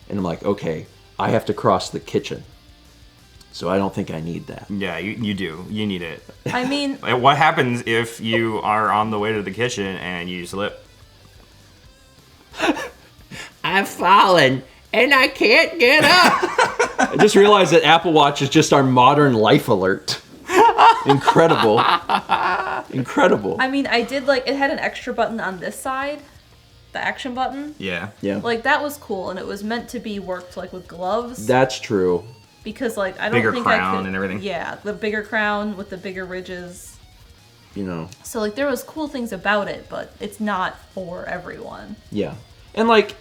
And I'm like, okay, I have to cross the kitchen. So I don't think I need that. Yeah, you do. You need it. I mean, What happens if you are on the way to the kitchen and you slip? I've fallen and I can't get up. I just realized that Apple Watch is just our modern life alert. Incredible. Incredible. I mean, I did like, it had an extra button on this side, the action button. Yeah. Yeah. Like, that was cool, and it was meant to be worked like with gloves. That's true. Because like, I don't Bigger think I crown could. and everything. Yeah, the bigger crown with the bigger ridges. You know. So like, there was cool things about it, but it's not for everyone. Yeah. And like,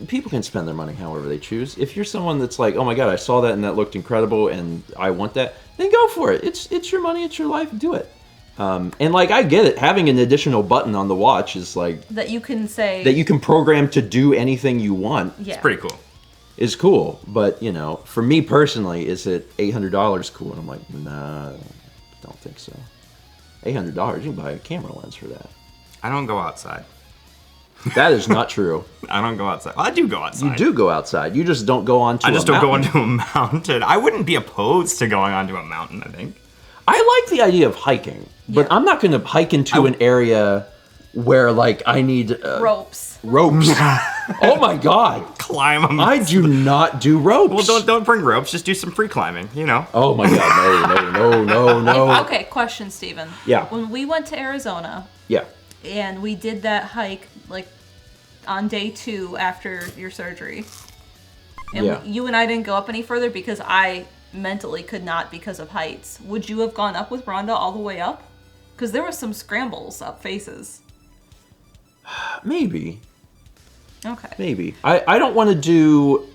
people can spend their money however they choose. If you're someone that's like, oh my god, I saw that and that looked incredible and I want that, then go for it. It's your money, it's your life, do it. And like, I get it. Having an additional button on the watch is like... That you can say... That you can program to do anything you want. Yeah. It's pretty cool. Is cool. But, you know, for me personally, is it $800 cool? And I'm like, nah, don't think so. $800, you can buy a camera lens for that. I don't go outside. That is not true. I don't go outside. Well, I do go outside. You do go outside. You just don't go onto I just a don't go mountain. onto a mountain. I wouldn't be opposed to going onto a mountain, I think. I like the idea of hiking, but Yeah. I'm not going to hike into an area where, like, I need ropes. ropes. Oh my god. Climb them. I do not do ropes. Well, don't bring ropes. Just do some free climbing, you know? Oh my god, no. Okay, question, Steven. Yeah. When we went to Arizona Yeah. and we did that hike, like, on day 2 after your surgery, and Yeah. you and I didn't go up any further because I mentally could not because of heights, would you have gone up with Rhonda all the way up? Because there was some scrambles up faces. Maybe. Okay. Maybe. I don't want to do...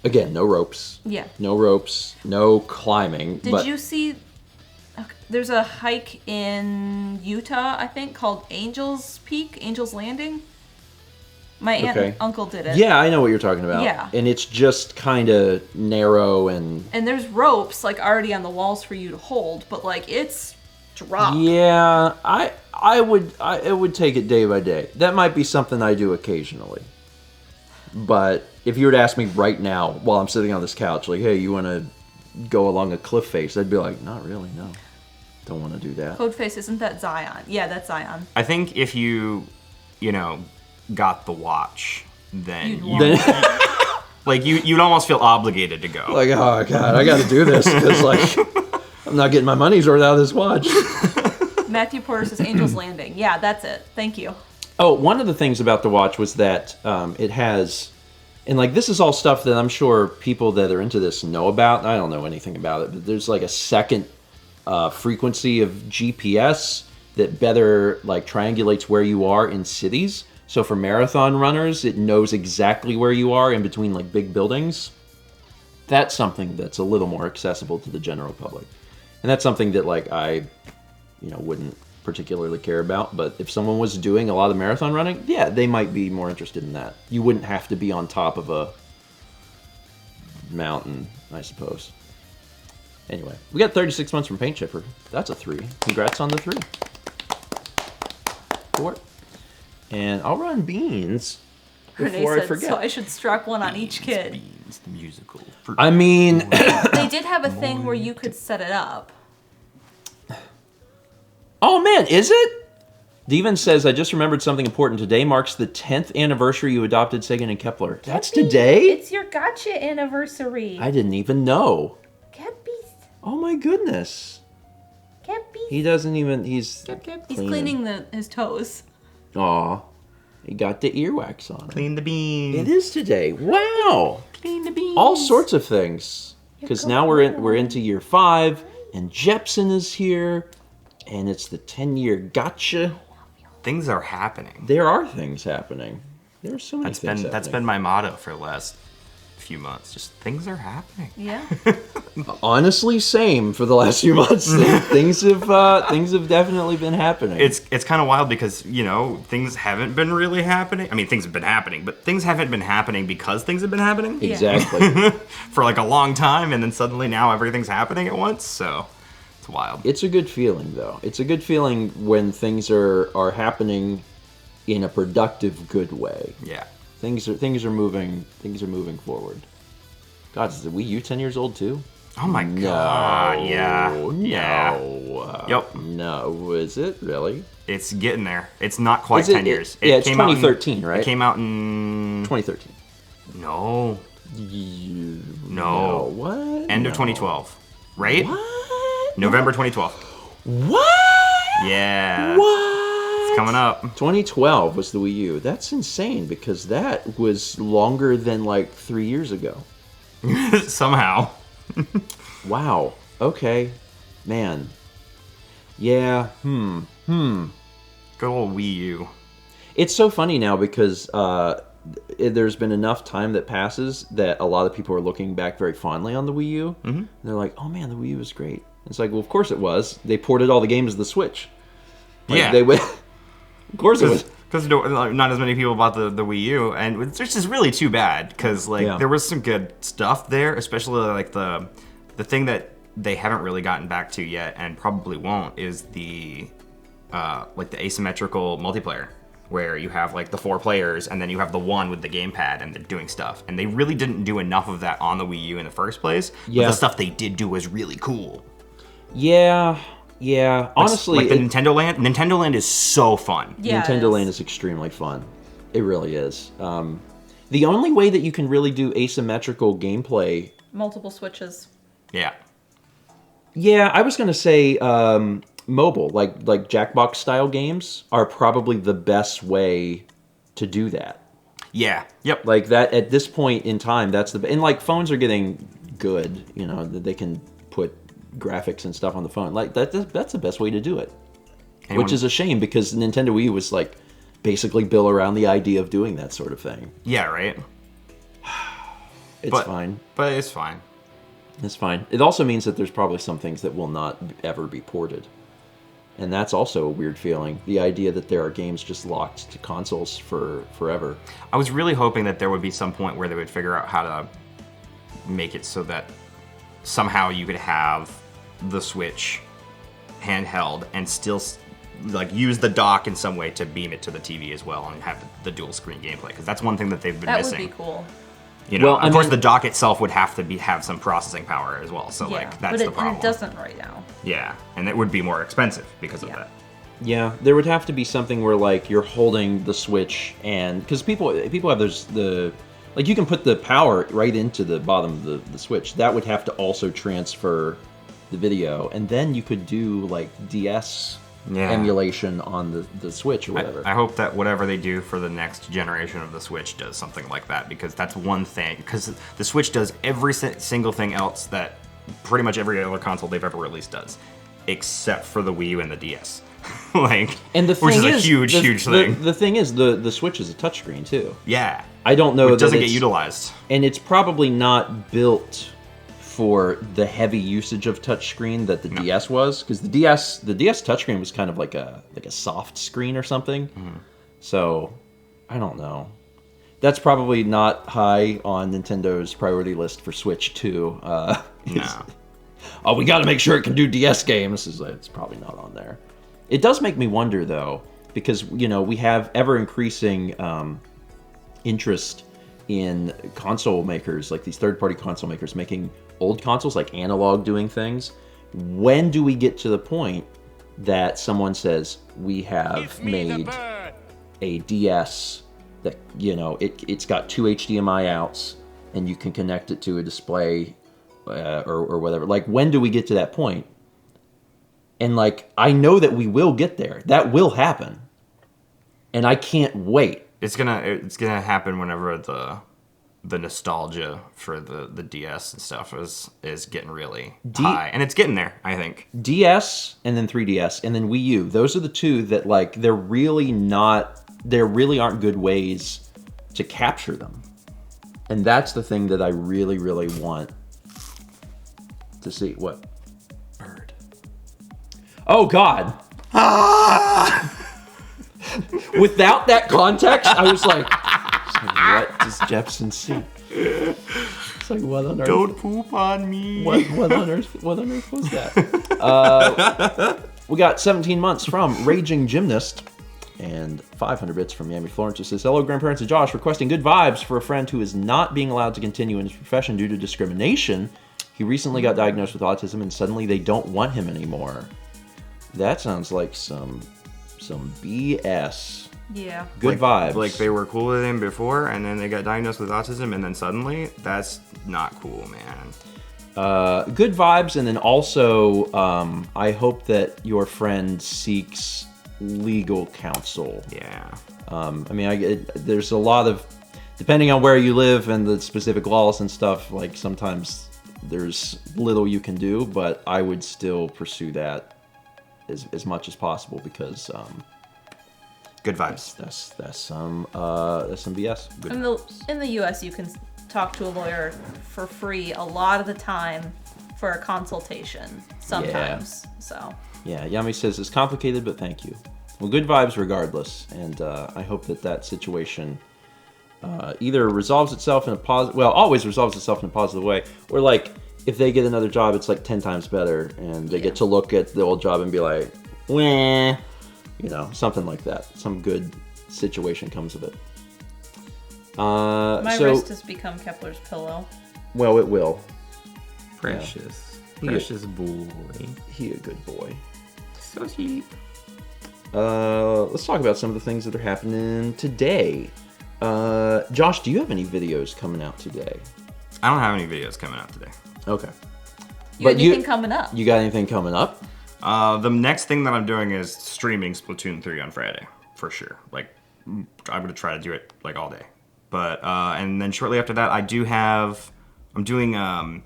Again, no ropes. Yeah. No ropes. No climbing. Did you see... Okay, there's a hike in Utah, I think, called Angel's Peak, Angel's Landing. My aunt Okay. and uncle did it. Yeah, I know what you're talking about. Yeah. And it's just kind of narrow and... And there's ropes, like, already on the walls for you to hold, but, like, it's dropped. Yeah, it would take it day by day. That might be something I do occasionally. But if you were to ask me right now, while I'm sitting on this couch, like, hey, you want to go along a cliff face? I'd be like, not really, no. Don't want to do that. Codeface, isn't that Zion? Yeah, that's Zion. I think if you got the watch, then You'd you, want like you'd almost feel obligated to go. Like, oh, God, I got to do this because, like, I'm not getting my money's worth out of this watch. Matthew Porter says Angel's Landing. Yeah, that's it. Thank you. Oh, one of the things about the watch was that it has... And, like, this is all stuff that I'm sure people that are into this know about. I don't know anything about it, but there's, like, a second frequency of GPS that better, like, triangulates where you are in cities. So for marathon runners, it knows exactly where you are in between, like, big buildings. That's something that's a little more accessible to the general public. And that's something that, like, I, wouldn't particularly care about. But if someone was doing a lot of marathon running, yeah, they might be more interested in that. You wouldn't have to be on top of a mountain, I suppose. Anyway, we got 36 months from Paint Chipper. That's a 3. Congrats on the 3. 4. And I'll run beans Renee before I said, forget. so I should strap one on each kid. Beans, the musical. I mean, They did have a thing where you could set it up. oh man, is it? Devin says, I just remembered something important. Today marks the 10th anniversary you adopted Sagan and Kepler. That's today? It's your gotcha anniversary. I didn't even know. Cappies. Oh my goodness. Cappies. He doesn't even, he's He's cleaning his toes. Aw. He got the earwax on. Clean the beans. It is today. Wow. Clean the beans. All sorts of things. Because now we're into year 5, and Jepson is here, and it's the 10-year gotcha. Things are happening. There are things happening. There are so many things That's been my motto for the last few months. Just things are happening. Yeah. honestly same for the last few months. things have definitely been happening. It's kind of wild because things haven't been really happening. I mean, things have been happening, but things haven't been happening because things have been happening exactly. for like a long time, and then suddenly now everything's happening at once. So it's wild. It's a good feeling, though. It's a good feeling when things are happening in a productive, good way. Yeah. Things are moving forward. God, is the Wii U 10 years old too? Oh my god. Yeah. Yeah. No. Yep. No, is it really? It's getting there. It's not quite Is it- 10 years. yeah, it's came out in- 2013, right? It came out in 2013. No. No. What? End of 2012. Right? What? November 2012. What? Yeah. What? It's coming up. 2012 was the Wii U. That's insane because that was longer than like 3 years ago. Somehow. Wow. Okay. Man. Yeah. Good old Wii U. It's so funny now because there's been enough time that passes that a lot of people are looking back very fondly on the Wii U. Mm-hmm. They're like, "Oh man, the Wii U was great." It's like, well, of course it was. They ported all the games to the Switch. Like, Yeah. They went. Of course it was. Because not as many people bought the Wii U, and which is really too bad. Because there was some good stuff there, especially like the thing that they haven't really gotten back to yet, and probably won't, is the asymmetrical multiplayer, where you have like the 4 players, and then you have the one with the gamepad, and they're doing stuff. And they really didn't do enough of that on the Wii U in the first place. Yeah. But the stuff they did do was really cool. Yeah. Yeah. Honestly, like the Nintendo Land. Nintendo Land is so fun. Yeah, Nintendo it Land is extremely fun. It really is. The only way that you can really do asymmetrical gameplay. Multiple switches. Yeah. Yeah, I was gonna say mobile, like Jackbox style games, are probably the best way to do that. Yeah. Yep. Like that at this point in time, that's and like phones are getting good. You know, that they can put graphics and stuff on the phone. Like that's the best way to do it. Which is a shame because Nintendo Wii was like basically built around the idea of doing that sort of thing. Yeah. Right. It's fine. But it's fine. It's fine. It also means that there's probably some things that will not ever be ported. And that's also a weird feeling. The idea that there are games just locked to consoles for forever. I was really hoping that there would be some point where they would figure out how to make it so that somehow you could have the Switch handheld and still like use the dock in some way to beam it to the TV as well and have the dual screen gameplay, because that's one thing that they've been missing. That would be cool. You know, Well, of course, the dock itself would have to have some processing power as well. So, like, that's the problem. And it doesn't right now. Yeah, and it would be more expensive because of that. Yeah, there would have to be something where like you're holding the Switch, and because people have like you can put the power right into the bottom of the Switch. That would have to also transfer the video, and then you could do like DS emulation on the Switch or whatever. I hope that whatever they do for the next generation of the Switch does something like that, because that's one thing. Because the Switch does every single thing else that pretty much every other console they've ever released does, except for the Wii U and the DS. Like, and the which thing is a huge thing. The thing is, the Switch is a touchscreen too. Yeah. I don't know. It doesn't get utilized. And it's probably not built for the heavy usage of touchscreen that the DS was, because the DS touchscreen was kind of like a soft screen or something. Mm. So I don't know. That's probably not high on Nintendo's priority list for Switch 2. No. Oh, we got to make sure it can do DS games. It's probably not on there. It does make me wonder though, because we have ever increasing interest in console makers, like these third-party console makers making old consoles, like analog doing things. When do we get to the point that someone says, we have made a DS that, it's got 2 HDMI outs and you can connect it to a display or whatever? Like, when do we get to that point? And like, I know that we will get there. That will happen. And I can't wait. It's gonna happen whenever the nostalgia for the DS and stuff is getting really high, and it's getting there, I think. DS and then 3DS and then Wii U. Those are the two that like there really aren't good ways to capture them, and that's the thing that I really, really want to see. What? Bird. Oh God. Without that context, I was like, what does Jepson see? It's like, what on earth? Don't poop on me. What on earth was that? We got 17 months from Raging Gymnast. And 500 bits from Yami Florence, who says, hello, grandparents and Josh, requesting good vibes for a friend who is not being allowed to continue in his profession due to discrimination. He recently got diagnosed with autism, and suddenly they don't want him anymore. That sounds like some BS. Yeah. Good vibes. Like they were cool with him before, and then they got diagnosed with autism, and then suddenly, that's not cool, man. Good vibes, and then also, I hope that your friend seeks legal counsel. Yeah. I mean, there's a lot of, depending on where you live and the specific laws and stuff, like sometimes there's little you can do, but I would still pursue that as much as possible because Good vibes. that's some BS. Good vibes. In the U.S., you can talk to a lawyer for free a lot of the time for a consultation. Sometimes, so. Yeah, Yami says it's complicated, but thank you. Well, good vibes regardless, and I hope that situation either resolves itself in a positive, always resolves itself in a positive way, or like if they get another job, it's like 10 times better, and they get to look at the old job and be like, wah, something like that. Some good situation comes of it. My wrist has become Kepler's pillow. Well, it will. Precious. Yeah. Precious boy. He a good boy. So cheap. Let's talk about some of the things that are happening today. Josh, do you have any videos coming out today? I don't have any videos coming out today. Okay. You got anything coming up? You got anything coming up? The next thing that I'm doing is streaming Splatoon 3 on Friday, for sure. Like, I'm gonna try to do it like all day. But and then shortly after that, I'm doing a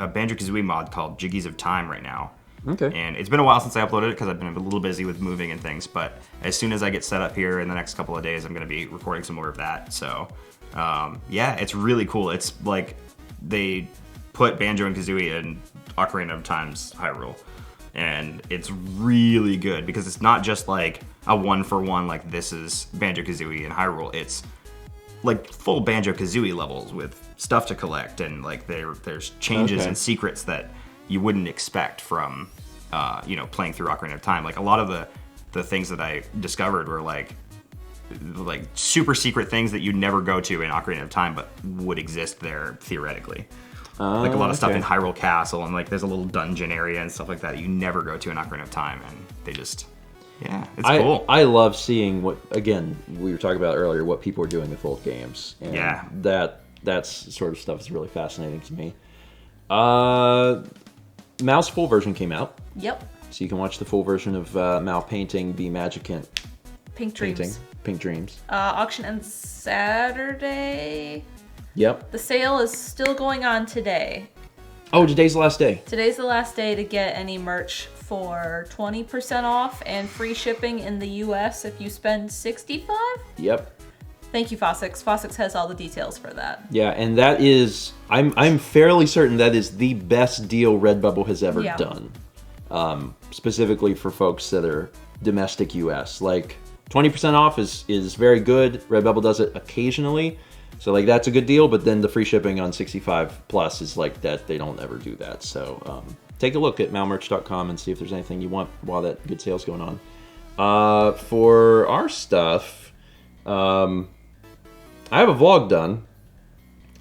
Banjo-Kazooie mod called Jiggies of Time right now. Okay. And it's been a while since I uploaded it because I've been a little busy with moving and things. But as soon as I get set up here in the next couple of days, I'm gonna be recording some more of that. So yeah, it's really cool. It's like they put Banjo and Kazooie in Ocarina of Time's Hyrule. And it's really good because it's not just like a one-for-one, like this is Banjo-Kazooie in Hyrule. It's like full Banjo-Kazooie levels with stuff to collect, and like there's changes and secrets that you wouldn't expect from playing through Ocarina of Time. Like a lot of the things that I discovered were like super secret things that you'd never go to in Ocarina of Time, but would exist there theoretically. Like a lot of stuff in Hyrule Castle, and like there's a little dungeon area and stuff like that you never go to in Ocarina of Time, and they just, it's cool. I love seeing what, again, we were talking about earlier, what people are doing with old games. And that's sort of stuff is really fascinating to me. Mal's full version came out. Yep. So you can watch the full version of Mal painting the Magicant Pink Dreams. painting. Pink Dreams. Auction ends Saturday. Yep. The sale is still going on today. Oh, today's the last day. Today's the last day to get any merch for 20% off and free shipping in the US if you spend $65. Yep. Thank you, Fossix. Fossix has all the details for that. Yeah, and that is, I'm fairly certain that is the best deal Redbubble has ever done. Specifically for folks that are domestic US. Like, 20% off is very good. Redbubble does it occasionally. So like that's a good deal, but then the free shipping on 65 plus is like that. They don't ever do that. So take a look at malmerch.com and see if there's anything you want while that good sale's going on. For our stuff, I have a vlog done.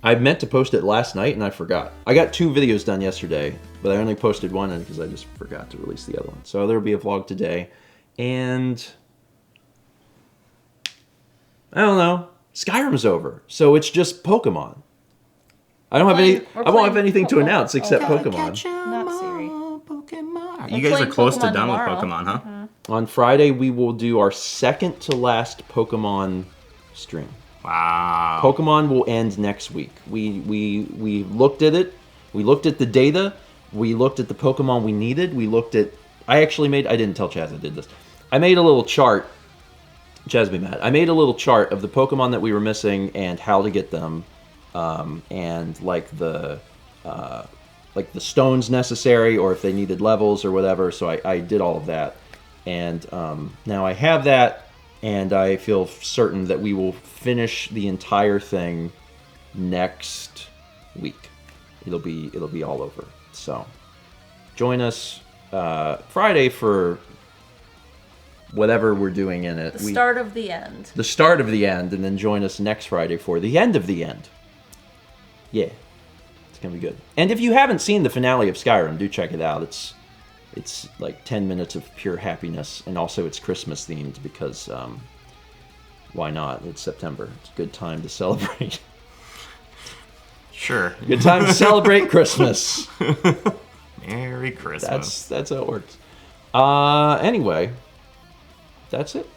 I meant to post it last night and I forgot. I got 2 videos done yesterday, but I only posted one because I just forgot to release the other one. So there'll be a vlog today. And I don't know. Skyrim's over, so it's just Pokemon. I won't have anything to announce except Pokemon. Not Siri. You guys are close to Pokemon done with tomorrow. Pokemon, huh? Mm-hmm. On Friday, we will do our second to last Pokemon stream. Wow. Pokemon will end next week. We looked at it. We looked at the data. We looked at the Pokemon we needed. We looked at. I didn't tell Chaz I did this. I made a little chart. Chaz be mad. I made a little chart of the Pokemon that we were missing and how to get them, and like the stones necessary or if they needed levels or whatever. So I did all of that, and now I have that, and I feel certain that we will finish the entire thing next week. It'll be all over. So join us Friday for whatever we're doing in it. The start of the end. The start of the end, and then join us next Friday for the end of the end. Yeah, it's gonna be good. And if you haven't seen the finale of Skyrim, do check it out. It's like 10 minutes of pure happiness, and also it's Christmas themed because why not? It's September. It's a good time to celebrate. Sure. Good time to celebrate Christmas. Merry Christmas. That's how it works. Anyway, that's it.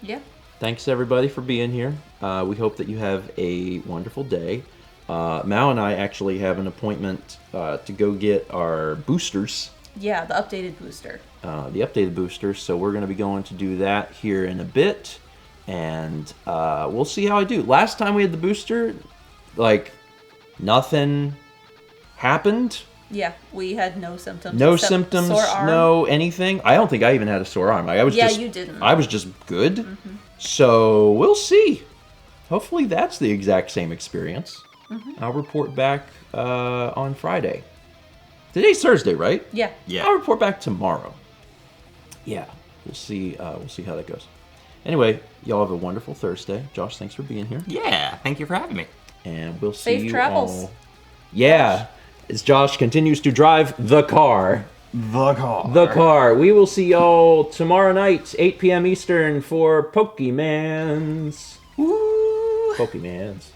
Yeah. Thanks everybody for being here. We hope that you have a wonderful day. Mal and I actually have an appointment to go get our boosters. Yeah, the updated booster. The updated boosters. So we're going to be going to do that here in a bit. And we'll see how I do. Last time we had the booster, like, nothing happened. Yeah, we had no symptoms. No except symptoms, sore arm. no anything. I don't think I even had a sore arm. You didn't. I was just good. So we'll see. Hopefully that's the exact same experience. I'll report back on Friday. Today's Thursday, right? Yeah. Yeah. I'll report back tomorrow. Yeah, we'll see. We'll see how that goes. Anyway, y'all have a wonderful Thursday. Josh, thanks for being here, Yeah, thank you for having me. and we'll see Safe you travels. all. Yeah, as Josh continues to drive the car. The call. The car. We will see y'all tomorrow night, 8 p.m. Eastern, for Pokemans. Woo! Pokemans.